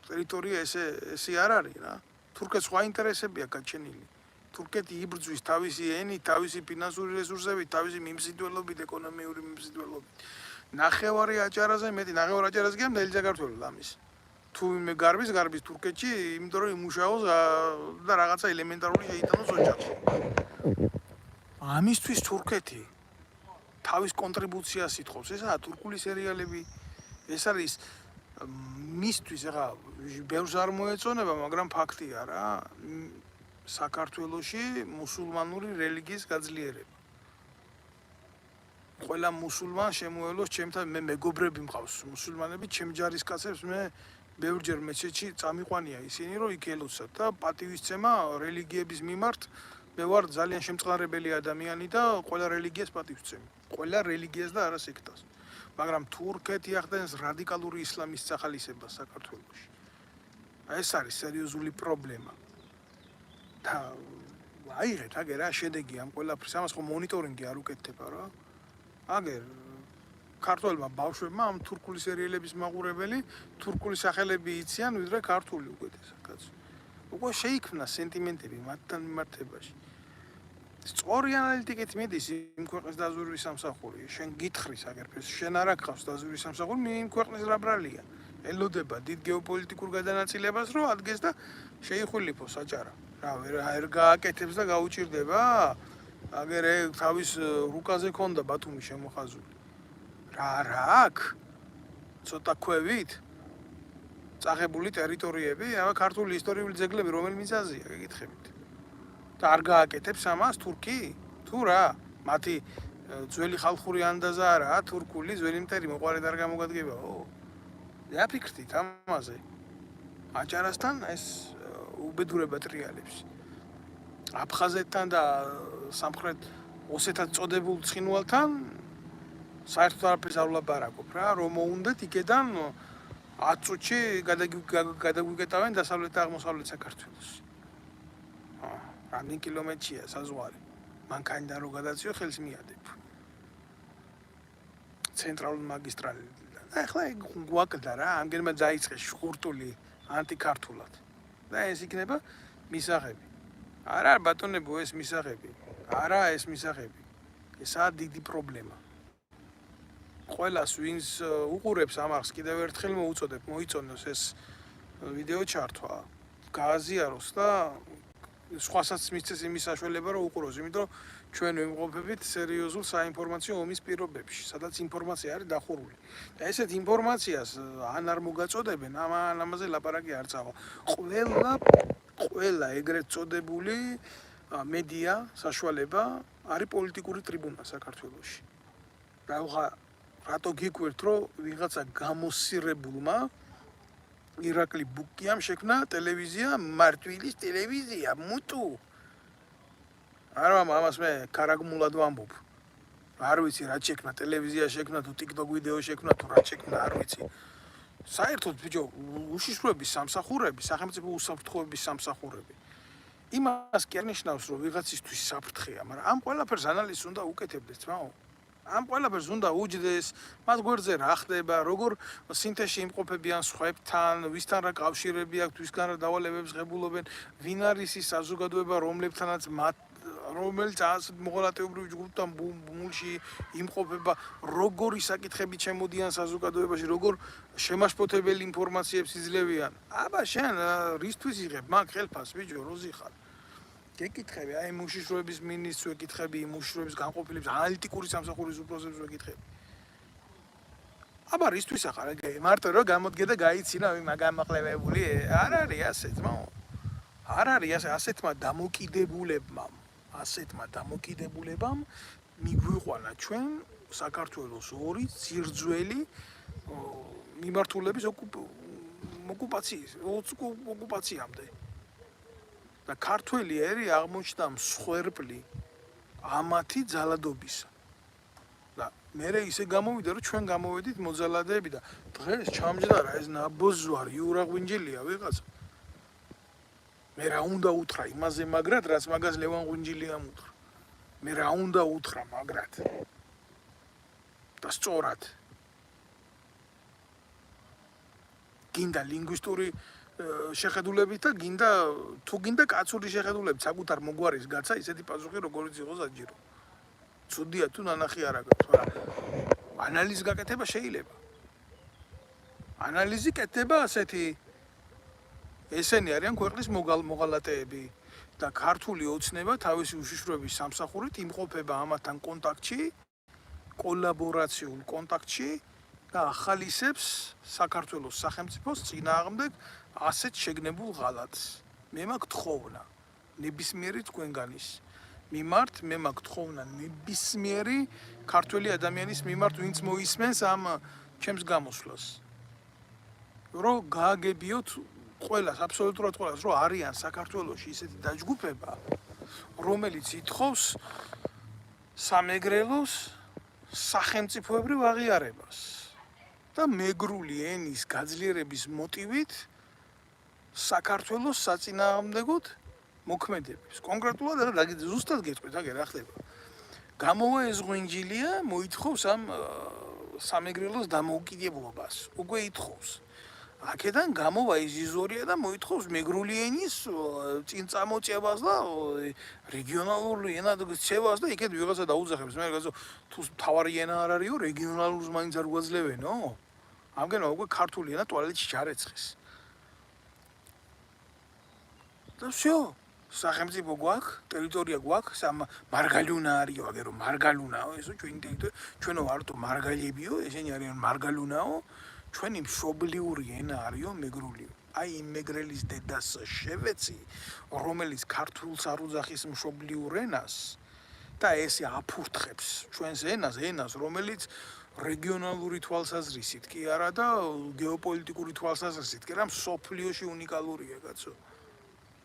ტერიტორია ესე არ არის რა. თურქეთს სხვა ინტერესებია გაჩენილი. თურქეთი იბრძვის თავისი ენით, თავისი ფინანსური რესურსებით, თავისი მიმზიდველობით, ეკონომიური მიმზიდველობით. ნახევარი აჭარაზე მეტი, ნახევარი აჭარაზე კი მთელი საქართველოს ამის. თუ მე გარბის თურქეთში, იმიტომ რომ იმუშაოს და რაღაცა ელემენტარული შეიტანოს ოჯახში. ამისთვის თურქეთი თავის კონტრიბუციას ითხოვს. ესაა თურქული სერიალები, ეს არის მისთვის ახლა ბევრს არ მოეწონება, მაგრამ ფაქტია რა. საქართველოში მუსულმანური რელიგიის გაძლიერება. ყველა მუსულმანს შემოელოს ჩემთან მე მეგობრები მყავს მუსულმანები, ჩემ ჯარისკაცებს მე ბევრჯერ მეჩეთში წამიყვანია ისინი, რომ იქ ელოცათ და პატივისცემა რელიგიების მიმართ მე ვარ ძალიან შემწყნარებელი ადამიანი და ყველა რელიგიას პატივისცემი. ყველა რელიგიას და არა სექტას. მაგრამ თურქეთი ახდენს რადიკალური ისლამის სახალისებას საქართველოში. ეს არის სერიოზული პრობლემა. და აიღეთ აგერ რა შედეგი ამ ყველაფრის, ამას ხო მონიტორინგი არ უკეთდება რა. აგერ ქართველმა ბავშვებმა ამ თურქული სერიალების მაყურებელი თურქული სახელები იციან ვიდრე ქართული უკეთესად კაცო. უკვე შეიქმნა სენტიმენტები მათთან მიმართებაში. სწორი ანალიტიკით მიდის იმ ქვეყნის დაზვერვის სამსახური. შენ გითხრის აგერფეს, შენ არ აქვს დაზვერვის სამსახური, იმ ქვეყნის რა ბრალია. ელოდება დიდ გეოპოლიტიკურ გადანაწილებას, რომ ადგეს და შეიხვილიფოს აჭარა. რა ვერ გააკეთებს და გაუჭირდება? აგერ თავის რუკაზე ქონდა ბათუმი შემოხაზული. რა აქვს? ცოტა ქვევით? წაღებული ტერიტორიები, აბა ქართული ისტორიული ძეგლები რომელ მიზეზია, გეკითხებით. და არ გააკეთებს ამას თურქი? თუ რა, მათი ძველი ხალხური ანდაზა არა, თურქული ძველი მტერი მოყარედ არ გამოგადგებაო. დაფიქრდით ამაზე. აჭარასთან ეს უბედურება ტრიალებს. აფხაზეთთან და სამხრეთ ოსეთად წოდებულ ცხინვალთან საერთოდ არაფერს არ ვლაპარაკობ რა, რომ მოუნდათ იქედან 10 წუთში გადაგვიკეტავენ დასავლეთ და აღმოსავლეთ საქართველოს. რამდენი კილომეტრია საზღვარი? მანქანიდან რო გადაციო ხელს მიადებ. ცენტრალური მაგისტრალიდან. ახლა გვაკდა რა, ამგერმა დაიწყეს შხურტული ანტიქართულად. და ეს იქნება მისაღები. არა ბატონებო ეს მისაღები. არა ეს მისაღები. ესაა დიდი პრობლემა. ყველას ვინც უყურებს ამას კიდევ ერთხელ მოუწოდებ მოიწონოს ეს ვიდეო ჩართვა. გააზიაროს და სხვასაც მისცეს იმის საშუალება რომ უყუროს, იმიტომ რომ ჩვენ ვიმყოფებით სერიოზულ საინფორმაციო ომის პირობებში, სადაც ინფორმაცია არის დახურული. და ესეთ ინფორმაციას ან არ მოგაწოდებენ, ამაზე ლაპარაკი არ წავა. ყველა ეგრეთ წოდებული მედია საშუალება არის პოლიტიკური ტრიბუნა საქართველოში. რატო გიქვირთ რომ ვიღაცა გამოსირებულმა ირაკლი ბუკიამ შექმნა ტელევიზია, მარტვილის ტელევიზია, მუტუ. არა ამას მე კარაგმულად ვამბობ. არ ვიცი რა შექმნა ტელევიზია შექმნა თუ TikTok ვიდეო შექმნა თუ რა შექმნა არ ვიცი. საერთოდ ბიჭო, უშიშროების სამსახურები, სახელმწიფო უსაფრთხოების სამსახურები. იმას კი არ ნიშნავს რომ ვიღაცისთვის საფრთხეა, მაგრამ ამ ყველაფერს ანალიზს უნდა უკეთებდეს, თმაო. ამ ყველაფერს უნდა უჯდეს, მას გვერდზე რა ხდება, როგორ სინთეზში იმყოფებიან სხვებთან, ვისთან რა კავშირები აქვთ, ვისგან რა დავალებებს ღებულობენ, ვინ არის ის საზოგადოება, რომლებთანაც რომელიც მოღალატეობრივ ჯგუფთან ბუმულში იმყოფება, როგორი საკითხები ჩემოდიან საზოგადოებაში, როგორ შემაშფოთებელი ინფორმაციებს იძლევიან. აბა შენ რისთვის იღებ მაგ ხელფას, ბიჭო, როზი ხარ? გეკითხები, აი მუშიშროების მინისტრს ვეკითხები, მუშიშროების განყოფილების ანალიტიკური სამსახურის უფროსებს ვეკითხები. აბა რისთვის ახარ? მარტო რომ გამოდგე და გაიცინა მაგამაყლებებული, არ არის ასე, ძმაო. არ არის ასე, ასეთმა დამოკიდებულებამ მიგვიყვანა ჩვენ საქართველოს ორი ძირძველი მიმართულების ოკუპაციამდე. და ქართველი ერი აღმოჩნდა მსხვერპლი ამათი ძალადობისა. და მერე ისე გამოვიდა რომ ჩვენ გამოვედით მოძალადეები და დღეს ჩამჯდარა ეს ნაბოზვარი იურაღვინჯელია ვიღაცა. მე რა უნდა უთხრა იმაზე მაგრად, რაც მაგას ლევან ღვინჯილიამ უთხრა. მე რა უნდა უთხრა მაგრად. და სწორად. გინდა ლინგვისტური შეხედულებით და თუ გინდა კაცური შეხედულებით საკუთარ მოგვარის გაცა ისეთი პასუხი როგორიც იყო საჭირო. ცუდია თუ ნანახი არ აქვს, მაგრამ ანალიზი გაკეთება შეიძლება. ანალიზი კეთდება ასეთი ესენი არიან ქვეყნის მოღალატეები და ქართული ოცნება თავისი უშიშროების სამსახურით იმყოფება ამათთან კონტაქტში, კოლაბორაციულ კონტაქტში და ახალისებს საქართველოს სახელმწიფოს წინააღმდეგ ასეთ შეგნებულ ღალატს. მე მაქვს თხოვნა ნებისმიერი თქვენგანის მიმართ, მე მაქვს თხოვნა ნებისმიერი ქართველი ადამიანის მიმართ, ვინც მოისმენს ამ ჩემს გამოსვლას. რომ გააგებიოთ ყველას, აბსოლუტურად ყველას, რომ არიან საქართველოში ისეთი დაჯგუფება, რომელიც ითხოვს სამეგრელოს სახელმწიფოებრივ აღიარებას და მეგრული ენის გაძლიერების მოტივით საქართველოს საწინააღმდეგოდ მოქმედებს. კონკრეტულად ზუსტად გეტყვით, აგერ რა ხდება. გამოვა ეს ღვინჯილია, მოითხოვს ამ სამეგრელოს დამოუკიდებლობას. უკვე ითხოვს. აქედან გამოვა ის იზორია და მოითხოვს მეგრული ენის წინ წამოწევას და რეგიონალური ენად ცევას და იქეთ ვიღაცა დაუძახებს. მე რაღაცა თუ თავარი ენა არ არისო, რეგიონალურს მაინც არ უაძლევენო. ამგენმა უკვე ქართული ენა ტუალეტში ჩარეცხეს. და всё, სახელმწიფო გვაქვს, ტერიტორია გვაქვს, მარგალუნა არისო, აგერო მარგალუნაო, ესო ჩვენი ტერიტორია, ჩვენო ვარდო მარგალებიო, ესენი არიან მარგალუნაო. ჩვენი მშობლიური ენა არისო მეგრული. აი იმ მეგრელის დედას შევეცი, რომელიც ქართულს არ უძახის მშობლიურ ენას და ესე აფურთხებს ჩვენს ენას, რომელიც რეგიონალური თვალსაზრისით კი არა და გეოპოლიტიკური თვალსაზრისით კი არა, მსოფლიოში უნიკალურია, კაცო.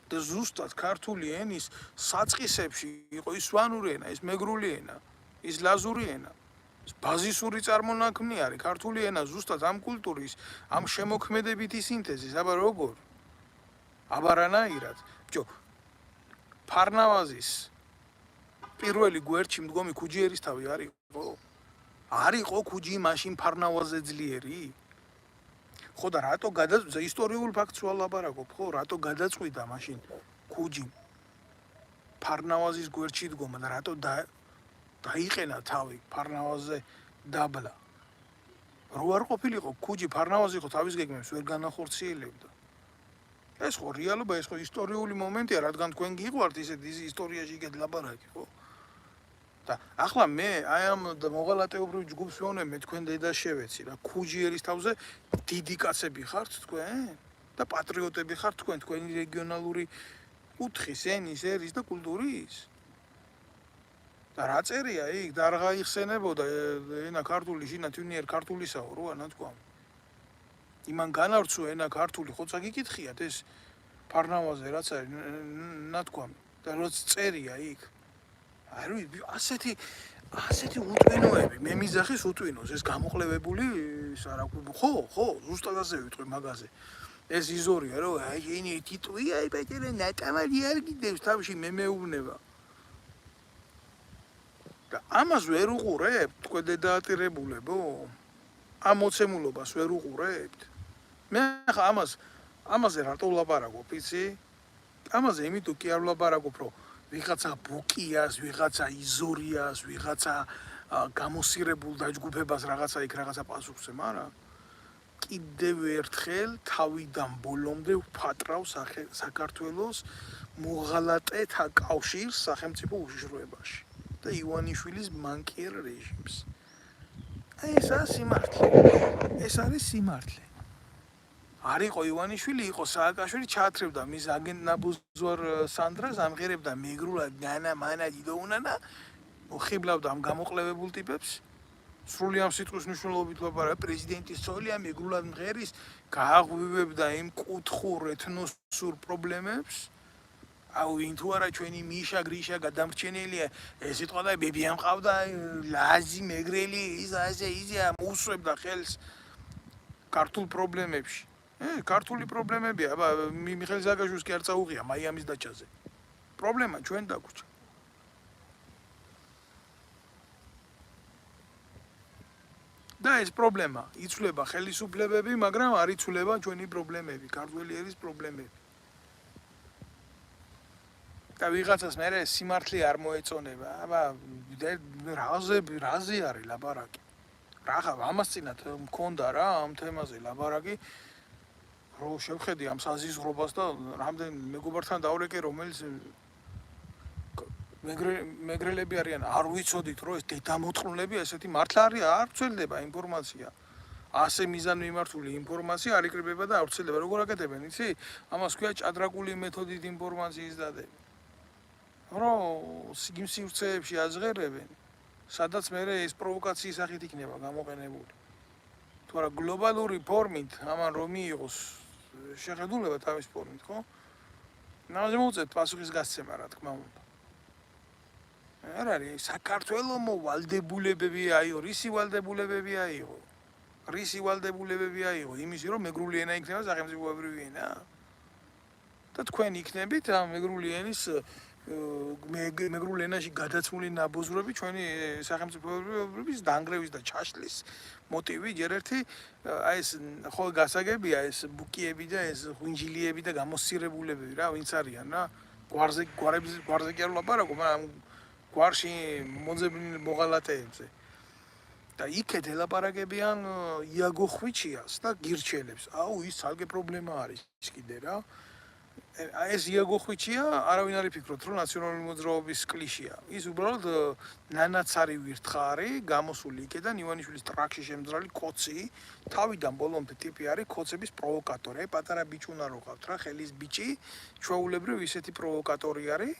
და ზუსტად ქართული ენის საწყისებში იყო ის სვანური ენა, ის მეგრული ენა, ის ლაზური ენა. ბაზისური წარმონაქმნი არის ქართული ენა ზუსტად ამ კულტურის, ამ შემოქმედებითი სინთეზის, აბა როგორ? აბა რანაირად? ბიჭო, ფარნავაზის პირველი გვერდში მდგომი ქუჯი ერისთავი არისო? არისო ქუჯი მაშინ ფარნავაზზე ძლიერი? ხო და რატო ისტორიულ ფაქტს ვალაპარაკობ, ხო, რატო გადაწყვიტა მაშინ ქუჯი ფარნავაზის გვერდში დგომა და რატო დაიყენა თავი ფარნავაზზე დაბლა. რო არ ყოფილიყო ქუჯი ფარნავაზი ხო თავის გეგმებს ვერ განახორციელებდა. ეს ხო რეალობა, ეს ხო ისტორიული მომენტია, რადგან თქვენ გიყვართ ისეთ ისტორიაში იქეთ ლაპარაკი, ხო? და ახლა მე აი ამ მოღალატეობრივ ჯგუფს ვეუბნები, მე თქვენ დედას შევეცი რა, ქუჯი ერისთავზე დიდი კაცები ხართ თქვენ და პატრიოტები ხართ თქვენ, თქვენი რეგიონალური კუთხის, ენის, ერის და კულტურის. და რა წერია იქ და არ გაიხსენებოდა ენა ქართული შინა თვინიერ ქართულისაო როა ნათქვა. იმან განარცო ენა ქართული ხოცა გიკითხიათ ეს ფარნავაზე რაც არის ნათქვა და რაც წერია იქ. არ ვიცი ასეთი უტვინოები მე მიზახის უტვინოს ეს გამოყლევებული არა ხო ზუსტად ასე ვიტყვი მაგაზე. ეს იზორია რომ აი ენი ტიტვია აი პეტერე ნატამალი არ გიდევს თავში მე მეუბნება. და ამას ვერ უყურებთ თქვენ დედაატირებულებო? ამ მოცემულობას ვერ უყურებთ? მე ხა ამაზე რატო ვლაპარაკობ, იცი? ამაზე იმიტომ კი არ ვლაპარაკობ, რომ ვიღაცა ბუკიას, ვიღაცა იზორიას, ვიღაცა გამოსირებულ დაჯგუფებას რაღაცა იქ რაღაცა პასუხზე, მაგრამ კიდევ ერთხელ თავიდან ბოლომდე ვფატრავ საქართველოს მოღალატეთა კავშირს სახელმწიფო უშიშროებაში. და ივანიშვილის მანკიერ რეჟიმს. აი ეს არის სიმართლე. ეს არის სიმართლე. არ იყო ივანიშვილი, იყო სააკაშვილი, ჩაათრევდა მის აგენტ ნაბუზوار სანდრას, ამღერებდა მეგრულად ნანა მანა დიდოუნანა, ხიბლავდა ამ გამოყლევებულ ტიპებს. სრული ამ სიტყვის მნიშვნელობით ლაპარაკა პრეზიდენტის ცოლია მეგრულად მღერის, გააღვივებდა იმ კუთხურ ეთნოსურ პრობლემებს. აუ ვინ თუ არა ჩვენი მიშა გრიშა გადამრჩენელია ეს სიტყვა და ბებია მყავდა ლაზი მეგრელი ის ასე მოუსვებდა ხელს ქართულ პრობლემებში. ქართული პრობლემებია, აბა მიხეილ ზაგაშვილს კი არ წაუღია მაიამის დაჭაზე. პრობლემა ჩვენ დაგვრჩა. და ეს პრობლემა იცვლება ხელისუფლებები, მაგრამ არ იცვლება ჩვენი პრობლემები, ქართველი ერის პრობლემები. და ვიღაცას მე სიმართლე არ მოეწონება. აბა რაზე არის ლაპარაკი. რა ამას წინათ მქონდა რა ამ თემაზე ლაპარაკი. რო შევხედი ამ საზიზღრობას და რამდენ მეგობართან დავრეკე რომელიც მეგრელები არიან, არ ვიცოდით რომ ეს დედამოწყნულები ესეთი მართლა არის, არ ცელდება ინფორმაცია. ასე მიზანმიმართული ინფორმაცია არ იკრიბება და არ ცელდება. როგორ აკეთებენ, იცი? ამას ქვია ჭადრაკული მეთოდით ინფორმაციის დადება. რომ სივრცეებში აზღერებენ, სადაც მე ეს პროვოკაციის სახით იქნება გამოყენებული. თუ არა გლობალური ფორმით, ამან რომ მიიღოს შეხედულება თავის ფორმით, ხო? ნაზე მოუწევთ პასუხის გასცემა, რა თქმა უნდა. არ არის საქართველოს ვალდებულებები აიღო, რისი ვალდებულებები აიღო? რისი ვალდებულებები აიღო? იმისი რომ მეგრული ენა იქნება სახელმწიფოებრივი ენა. და თქვენ იქნებით ამ მეგრული ენის მეგრულ ენაში გადაცმული ნაბოზრები ჩვენი სახელმწიფოების დანგრევის და ჩაშლის მოტივი ჯერ ერთი აი ეს ხო გასაგებია ეს ბუკიები და ეს ღვინჯილიები და გამოსირებულებები რა ვინც არიან რა გვარზე კი არ ვლაპარაკობ მაგრამ გვარში მოძებნილი მოღალატეებზე და იქეთ ელაპარაკებიან იაგო ხვიჩიას და გირჩელებს აუ ის ძალკე პრობლემა არის კიდე რა ეს იაგო ხვიჩია, არავინ არ იფიქროთ, რომ ნაციონალური მოძრაობის კლიშია. ის უბრალოდ ნანაცარი ვირთხა არის, გამოსული იქიდან ივანიშვილის ტრაქში შემძრალი კოცი, თავიდან ბოლომდე ტიპი არის კოცების პროვოკატორი. პატარა ბიჭუნა რო ყავთ რა, ხელის ბიჭი, ჩვეულებრივ ისეთი პროვოკატორი არის.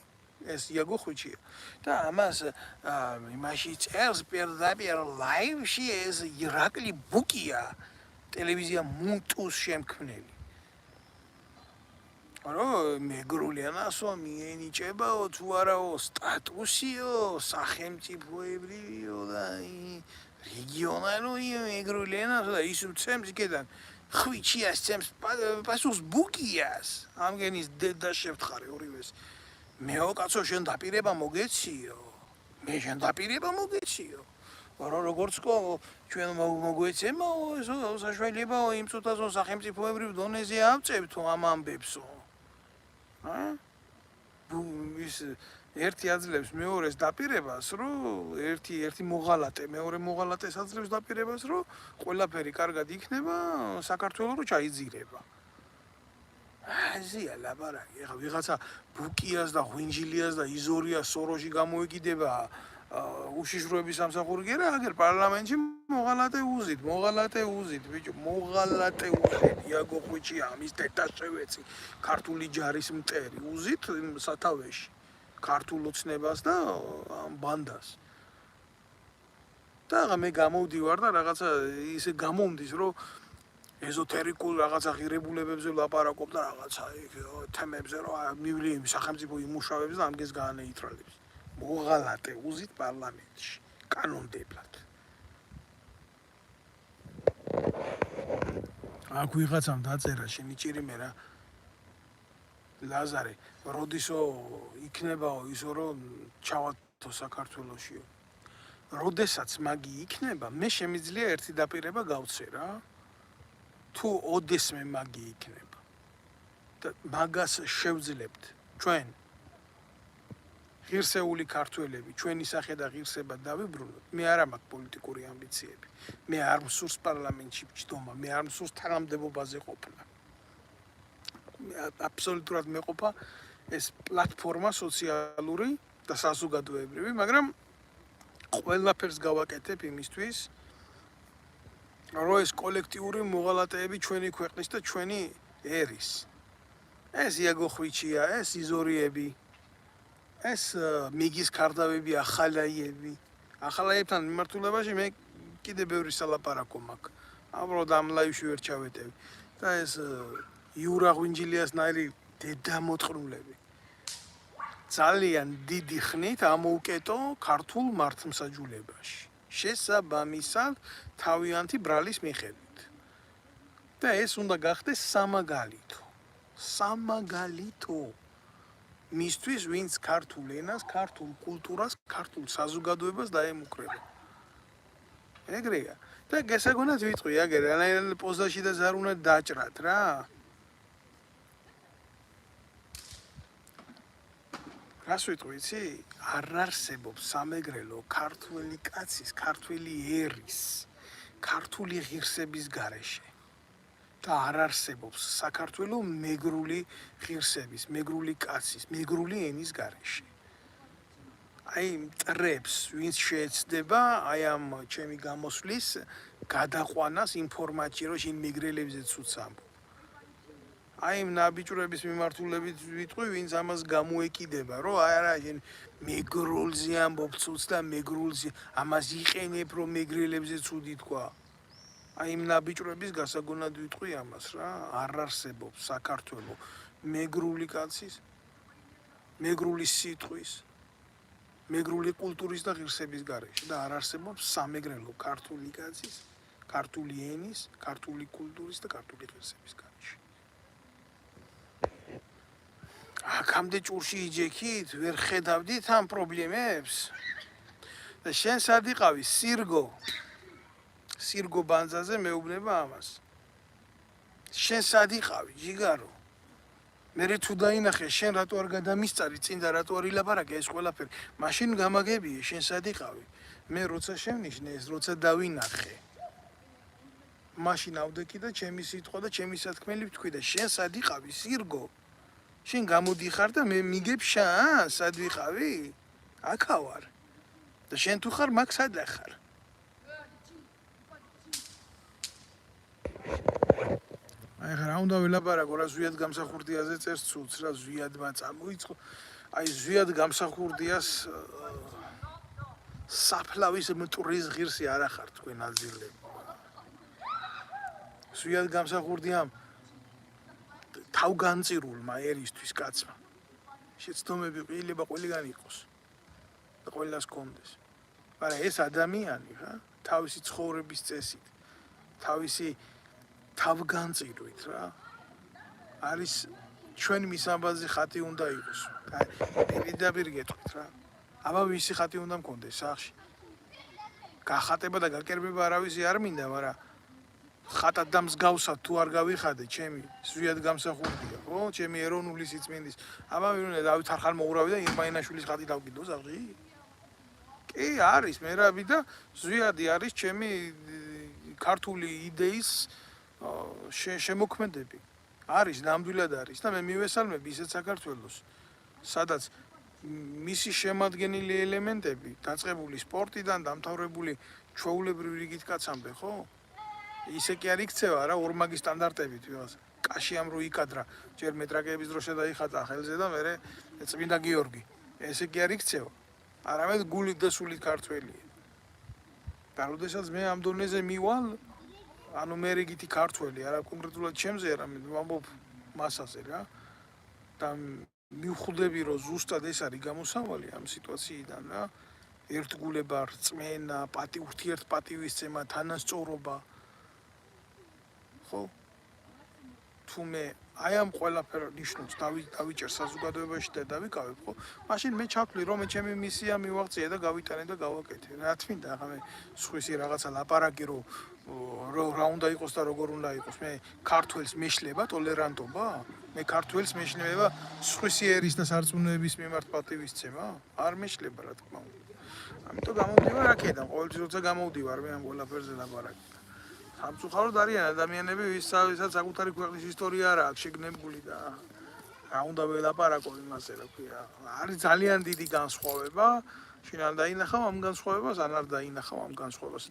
ეს იაგო ხვიჩია. და ამას იმაში წერს პირდაპირ ლაივში ეს ირაკლი ბუკია, ტელევიზია მუნტუს შემქმნელი. რომ მეგრულიანასო მიენიჭებაო თუ არაო სტატუსიო სახელმწიფოებრივიო და რეგიონალურიო მეგრულიანასო და ის უცემს იქიდან ხვიჩიას ცემს პასუხს ბუკიას ამგენის დედა შევთხარი ორივეს მეო კაცო შენ დაპირება მოგეციო მე შენ დაპირება მოგეციო როგორც ჩვენ მოგვეცემა საშუალებაა იმ წუთასო სახელმწიფოებრივ დონეზე ავწევ თუ ამ ამბებსო ის ერთი აძლევს მეორეს დაპირებას, რომ ერთი მოღალატე, მეორე მოღალატეს აძლევს დაპირებას, რომ ყველაფერი კარგად იქნება, საქართველოს რო ჩაიძირება. აზია ლაბარაკი, ეხა ვიღაცა ბუკიას და ღვინჯილიას და იზორიას სოროში გამოეკიდება უშიშროების სამსახური კი არა, აგერ პარლამენტში მოღალატე უზით, ბიჭო, მოღალატე უზით, იაგო ხვიჩია, ამის დედა შევეცი, ქართული ჯარის მტერი უზით სათავეში, ქართულ ოცნებას და ბანდას. და მე გამოვდივარ და რაღაცა ისე გამომდის, რომ ეზოთერიკულ რაღაცა ღირებულებებზე ლაპარაკობ და რაღაცა თემებზე, რომ მივლი სახელმწიფო იმუშავებს და ამგეს გაანეიტრალებს. მოღალატე უზით პარლამენტში კანონდებლად. აქ ვიღაცამ დაწერა შენი ჭირიმე რა. ლაზარე, როდისო იქნებაო ისო რომ ჩავათო საქართველოსიო. როდესაც მაგი იქნება, მე შემიძლია ერთი დაპირება გავცე რა. თუ ოდესმე მაგი იქნება. და მაგას შევძლებთ ჩვენ ღირსეული ქართველები, ჩვენი სახე და ღირსება დავიბრუნოთ. მე არ მაქვს პოლიტიკური ამბიციები. მე არ მსურს პარლამენტში ვჯდომა, მე არ მსურს თანამდებობაზე ყოფნა. აბსოლუტურად მეყოფა ეს პლატფორმა სოციალური და საზოგადოებრივი, მაგრამ ყველაფერს გავაკეთებ იმისთვის, რომ ეს კოლექტიური მოღალატეები ჩვენი ქვეყნის და ჩვენი ერის. ეს იაგო ხვიჩია, ეს იზორიები ეს მიგის კარდავები ახალაიები. ახალაიებთან მიმართულებაში მე კიდე ბევრი სალაპარაკო მაქვს. უბრალოდ ამ ლაივში ვერ ჩავეტევი. და ეს იურა ღვინჯილიასნაირი დედამოწყრულები. ძალიან დიდი ხნით ამოუკეტო ქართულ მართლმსაჯულებაში. შესაბამისად თავიანთი ბრალის მიხედვით. და ეს უნდა გახდეს სამაგალითო. მისთვის ვინც ქართულ ენას, ქართულ კულტურას, ქართულ საზოგადოებას დაემუქრება. ეგრეა. და გასაგონად ვიტყვი, აგერ რანაირად პოზაში და ზარ უნდა დაჭრათ რა. რას ვიტყვი, იცი? არ არსებობს სამეგრელო ქართველი კაცის, ქართველი ერის, ქართული ღირსების გარეშე. და არ არსებობს საქართველოს მეგრული ღირსების, მეგრული კაცის, მეგრული ენის გარეშე. აი მტრებს, ვინც შეეცდება აი ამ ჩემი გამოსვლის გადაყვანას ინფორმაციო, რომ შენ მეგრელებზე ცუც ამბობ. აი ამ ნაბიჯურების მიმართულებით ვიტყვი, ვინც ამას გამოეკიდება, რომ არა შენ მეგრულზე ამბობ ცუც და მეგრულზე ამას იყენებ, რომ მეგრელებზე ცუდი თქვა. აი იმ ნაბიჯურების გასაგონად ვიტყვი ამას რა, არ არსებობს საქართველოს მეგრული კაცის, მეგრული სიტყვის, მეგრული კულტურის და ღირსების გარეშე და არ არსებობს სამეგრელო ქართული კაცის, ქართული ენის, ქართული კულტურის და ქართული ღირსების გარეშე. აქამდე ჭურში იჯექით, ვერ ხედავდით ამ პრობლემებს? და შენ სად იყავი? სირგო ბანძაზე მეუბნება ამას. შენ სად იყავი, ჯიგარო? მე თუ დაინახე, შენ რატო არ გადამისწარი წინ და რატო არ ილაპარაკე ეს ყველაფერი? მაშინ გამაგებიე, შენ სად იყავი? მე როცა შევნიშნე ეს, როცა დავინახე. მაშინ ავდექი და ჩემი სიტყვა და ჩემი სათქმელი ვთქვი და შენ სად იყავი, სირგო? შენ გამოდიხარ და მე მიგებ შანს, სად ვიყავი? აქა ვარ. და შენ თუ ხარ, მაგ სად ახარ? აი ხა რა უნდა ველაპარაკო, რა ზვიად გამსახურდიაზე წერს ცუც, რა ზვიადმა წამოიწყო. აი ზვიად გამსახურდიას საფლავის მტრის ღირსი არ ახარ თქვენ აძილები. ზვიად გამსახურდიამ თავგანწირულმა ერისთვის კაცმა. შეცდომები ყილება ყველგან იყოს და ყველას კონდეს. მაგრამ ეს ადამიანი ხა თავისი ცხოვრების წესით, თავისი თავგანწირვით რა არის ჩვენ მისამბაძე ხატი უნდა იყოს. პირდაპირ გეტყვით რა. აბა ვისი ხატი უნდა მქონდეს სახში? გახატება და გაკერბება არავისი არ მინდა, მაგრამ ხატად და მსგავსად თუ არ გავიხადე, ჩემი ზვიად გამსახურდია, ხო? ჩემი ეროვნული სიწმინდის. აბა ვირუნე დავით არხან მოურავი და ირმაინაშვილის ხატი დავკიდო სახში? კი, არის მერაბი და ზვიადი არის ჩემი ქართული იდეის შემოქმედები. არის, ნამდვილად არის და მე მივესალმები ისეთ საქართველოს, სადაც მისი შემადგენელი ელემენტები დაწყებული სპორტიდან დამთავრებული ჩვეულებრივი რიგით კაცამდე, ხო? ისე კი არ იქცევა რა ორმაგი სტანდარტებით ვიღაც. კაშიამ რო იკადრა, ჯერ მეტრაკეების დრო შედაიხატა ხელზე და მერე წმინდა გიორგი. ესე კი არ იქცევა. არამედ გულით და სულით ქართველია. და როდესაც მე ამ დონეზე მივალ, ანუ მე რიგითი ქართველი, არა კონკრეტულად ჩემზე, არამედ ვამბობ მასაზე რა. და მივხვდები, რომ ზუსტად ეს არის გამოსავალი ამ სიტუაციიდან რა. ერთგულება, რწმენა, ურთიერთპატივისცემა, თანასწორობა. ხო? თუ მე აი ამ ყველაფერ ნიშნულს დავიჭერ საზოგადოებაში და დავიკავებ, ხო? მაშინ მე ჩავთვლი, რომ მე ჩემი მისია მივაღწია და გავიტანე და გავაკეთე. რა თქმა ახლა მე სხვისი რაღაცა ლაპარაკი რომ რა უნდა იყოს და როგორ უნდა იყოს. მე ქართველს მეშლება ტოლერანტობა? მე ქართველს მეშლება სხვისი ერის და სარწმუნოების მიმართ პატივისცემა? არ მეშლება რა თქმა უნდა. ამიტომ გამოვდივარ აქედან, ყოველთვის როცა გამოვდივარ მე ამ ყველაფერზე ლაპარაკი. სამწუხაროდ არიან ადამიანები, ვისაც საკუთარი ქვეყნის ისტორია არ აქვს შეგნებული და რა უნდა ველაპარაკო იმაზე, რა ქვია. არის ძალიან დიდი განსხვავება. შენ არ დაინახავ ამ განსხვავებას, ან არ დაინახავ ამ განსხვავებას.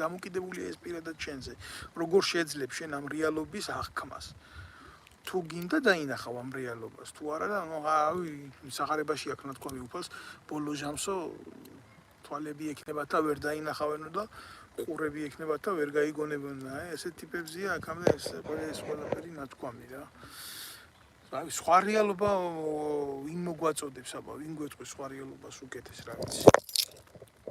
დამოკიდებულია ეს პირადად შენზე. როგორ შეძლებ შენ ამ რეალობის აღქმას? თუ გინდა დაინახავ ამ რეალობას, თუ არა და სახარებაში აქ ნათქვამი უფალს, ბოლო ჟამსო თვალები ექნებათ და ვერ დაინახავენო და ყურები ექნებათ და ვერ გაიგონებონა. ესეთ ტიპებზია აქამდე ეს ყველაფერი ნათქვამი რა. აი სხვა რეალობა ვინ მოგვაწოდებს, აბა ვინ გვეტყვის სხვა რეალობას უკეთეს რა ვიცი.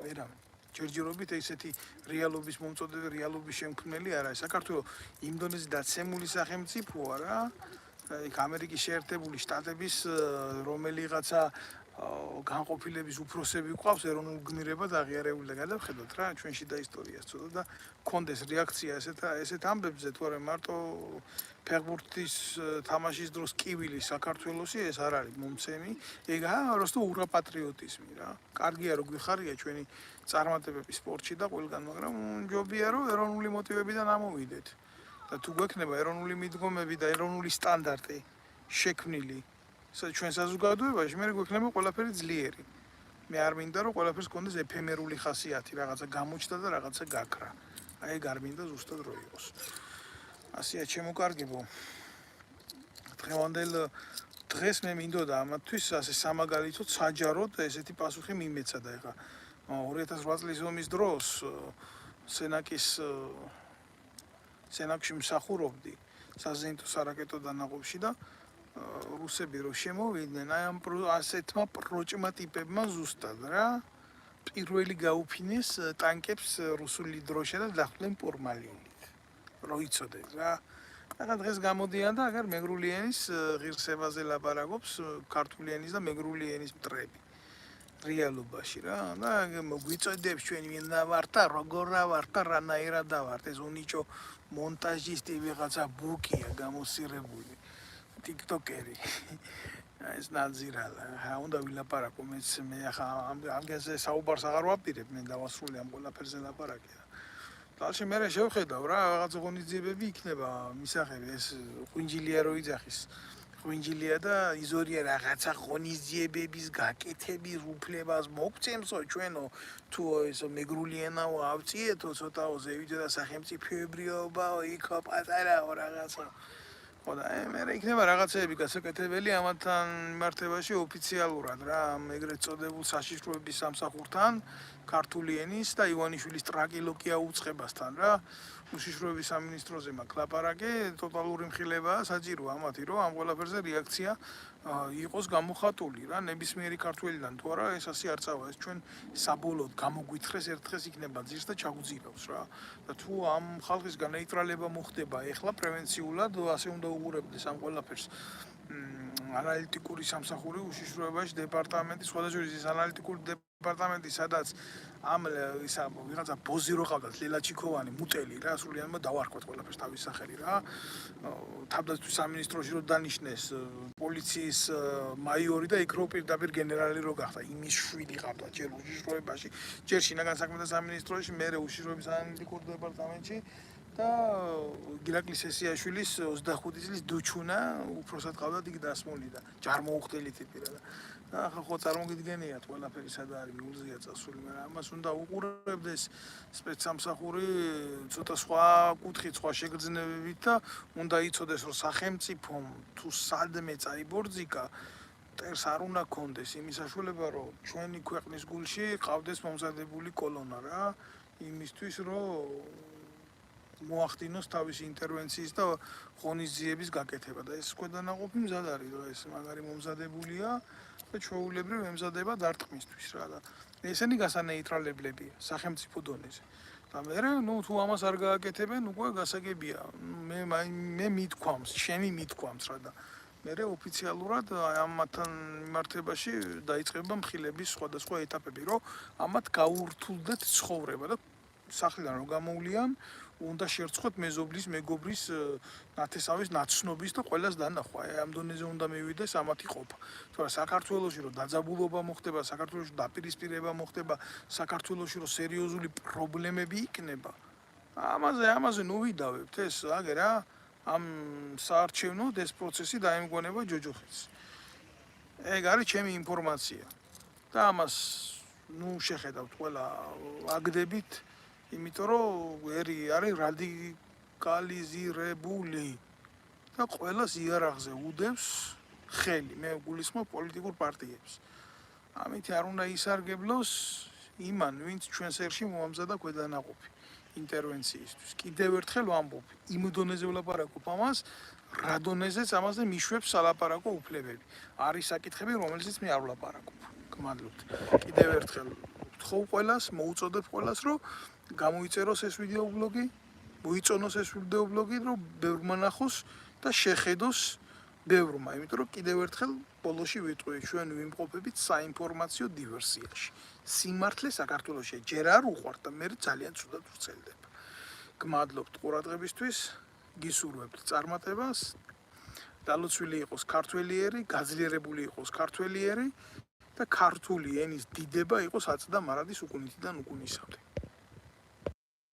ვერა ჯერჯერობით ესეთი რეალობის მომწოდებელი რეალობის შემქმნელი არა. საქართველოს იმ დონეზე დაცემული სახელმწიფოა რა. იქ ამერიკის შეერთებული შტატების რომელიღაცა განყოფილების უფროსები ყავს ეროვნულ გმირებად აღიარებული და გადავხედოთ რა ჩვენში და ისტორიას ცოტა და კონდეს რეაქცია ესეთ ამბებზე თუ არა მარტო ფეხბურთის თამაშის დროს კივილი საქართველოსი ეს არ არის მომცემი ეგაა просто ურაპატრიოტიზმი რა კარგია რომ გვიხარია ჩვენი წარმატებები სპორტში და ყველგან მაგრამ ჯობია რომ ეროვნული მოტივებიდან ამოვიდეთ და თუ გვექნება ეროვნული მიდგომები და ეროვნული სტანდარტი შექმნილი ჩვენ საზოგადოებაში მე გვექნება ყველაფერი ძლიერი. მე არ მინდა რომ ყველაფერს კონდეს ეფემერული ხასიათი, რაღაცა გამოჩნდა და რაღაცა გაქრა. აი ეგ არ მინდა ზუსტად რო იყოს. ასეა შემოკარგებო. დღევანდელ დღეს მე მინდოდა ამათთვის ასე სამაგალითოდ საჯაროდ ესეთი პასუხი მიმეცა და ეხა 2008 წლის ომის დროს სენაკში მსახურობდი საზეიმტო სარაკეტო დანაყოფში და რუსები რო შემოვიდნენ აი ამ ასეთმა პროჭმა ტიპებმა ზუსტად რა პირველი გაუფინეს ტანკებს რუსული დროშა და დახვდნენ პორმალინით რო იცოდნენ რა ახლა დღეს გამოდიან და აგარ მეგრული ენის ღირსებაზე ლაპარაკობს ქართული ენის და მეგრული ენის მტრები რეალობაში რა და გვიწოდებს ჩვენ ვინ ვართ და როგორ ვართ და რანაირად ვართ ეს უნიჭო მონტაჟისტი ვიღაცა ბუკია გამოსირებული TikTokeri. ეს ნაძირალა. რა უნდა ვილაპარაკო მე ახლა ამგენზე საუბარს აღარ ვაპირებ მე დავასრულე ამ ყველაფერზე ლაპარაკი. თალში მე შევხედავ რა რაღაც ღონისძიებები იქნება მისაღები ეს ყვინჯილია რო იძახის ღვინჯილია და იზორია რაღაცა ღონისძიებების გაკეთების უფლებას მოგცემსო ჩვენო თუ ესო მეგრულიანაო ავწიეთო ცოტაო ზევიდო და სახელმწიფოებრიობა იქო პატარაო რაღაცა ხო და მე იქნება რაღაცეები გასაკეთებელი ამათთან მიმართებაში ოფიციალურად რა ამ ეგრეთ წოდებულ საშიშროების სამსახურთან ქართული ენის და ივანიშვილის ტრაკილოკია უწყებასთან რა უშიშროების სამინისტროზე მაქვს ლაპარაკი ტოტალური მხილებაა საჭიროა ამათი რომ ამ ყველაფერზე რეაქცია იყოს გამოხატული რა ნებისმიერი ქართველიდან თუ არა ეს ასე არ წავა ეს ჩვენ საბოლოოდ გამოგვითხრეს ერთხელ იქნება ძირს და ჩაგვძირავს რა და თუ ამ ხალხისგან ნეიტრალება მოხდება ეხლა პრევენციულად ასე უნდა უღურებდეს ამ ყველაფერს ანალიტიკური სამსახური უშიშროებაში დეპარტამენტი სხვადასხვა ის ანალიტიკური დეპარტამენტი სადაც ამ ისა ვიღაცა ბოზი რო ყავდათ ლელაჩიკოვანი მუტელი რა სრულიანმა დავარქვათ ყველაფერს თავის სახელი რა თავდაცვის სამინისტროში რო დანიშნეს პოლიციის მაიორი და იქ რო პირდაპირ გენერალი რო გახდა იმის შვილი ყავდა ჯერ უშიშროებაში ჯერ შინაგან საქმეთა სამინისტროში მერე უშიშროების ანალიტიკურ დეპარტამენტში და გირაკლის ესიაშვილის 25 წლის დუჩუნა უფროსად ყავდათ იქ დასმული და ჯარმოუხდელი ტიპი რა და ახლა ხო წარმოგიდგენიათ ყველაფერი სად არის მიულზეა წასული მაგრამ ამას უნდა უყურებდეს სპეცსამსახური ცოტა სხვა კუთხით სხვა შეგრძნებებით და უნდა იცოდეს რომ სახელმწიფომ თუ სადმე წაიბორძიკა ტერს არ უნდა კონდეს იმის საშუალება რომ ჩვენი ქვეყნის გულში ყავდეს მომზადებული კოლონა რა იმისთვის რომ მოახდინოს თავისი ინტერვენციის და ღონისძიების გაკეთება და ეს ქვედანაყოფი მზად არის რომ ეს მაგარი მომზადებულია და ჩვეულებრივ ემზადება დარტყმისთვის რა და ესენი გასანეიტრალებლებია სახელმწიფო დონეზე და მე ნუ თუ ამას არ გააკეთებენ უკვე გასაგებია მე მithქვამს შენი მithქვამს რა და მე ოფიციალურად ამათთან მიმართებაში დაიწყება მხილების სხვადასხვა ეტაპები რომ ამათ გაურთულდეთ ცხოვრება და სახლიდან რომ გამოვლიან უნდა შერწყოთ მეზობლის მეგობრის ნათესავის ნაცნობის და ყველას დანახვა ამ დონეზე უნდა მივიდეს ამათი ყოფა თორე საქართველოში რომ დაძაბულობა მოხდება საქართველოში დაპირისპირება მოხდება საქართველოში რომ სერიოზული პრობლემები იქნება ამაზე ნუ ვიდავებთ ეს აგე რა ამ საარჩევნოდ ეს პროცესი დაემგონება ჯოჯოხეთს ეგ არის ჩემი ინფორმაცია და ამას ნუ შეხედავთ ყველა აგდებით იმიტომ რომ ერი არის რადიკალიზირებული და ყველას იარაღზე უდევს ხელი მე გულისხმობ პოლიტიკურ პარტიებს ამით არ უნდა ისარგებლოს იმან ვინც ჩვენს ერში მოამზადა ქვედანაყოფი ინტერვენციისთვის კიდევ ერთხელ ვამბობ იმ დონეზე ვლაპარაკობ ამას რა დონეზეც ამაზე მიშვებს სალაპარაკო უფლებები არის საკითხები რომელზეც მე არ ვლაპარაკობ გმადლობთ კიდევ ერთხელ ვთხოვ ყველას მოუწოდებ ყველას რომ გამოიწეროს ეს ვიდეო ბლოგი, მოიწონოს ეს ვიდეო ბლოგი, რომ ბევრმა ნახოს და შეხედოს ბევრმა, იმიტომ რომ კიდევ ერთხელ ბოლოში ვიტყვი, ჩვენ ვიმყოფებით საინფორმაციო დივერსიაში. სიმართლე საქართველოში ჯერ არ უყვართ და მე ძალიან ცუდად ვვრცელდება. გმადლობთ ყურადღებისთვის, გისურვებთ წარმატებას. დალოცვილი იყოს ქართველი ერი, გაძლიერებული იყოს ქართველი ერი და ქართული ენის დიდება იყოს აწდა მარადის უკუნითიდან უკუნისამდე.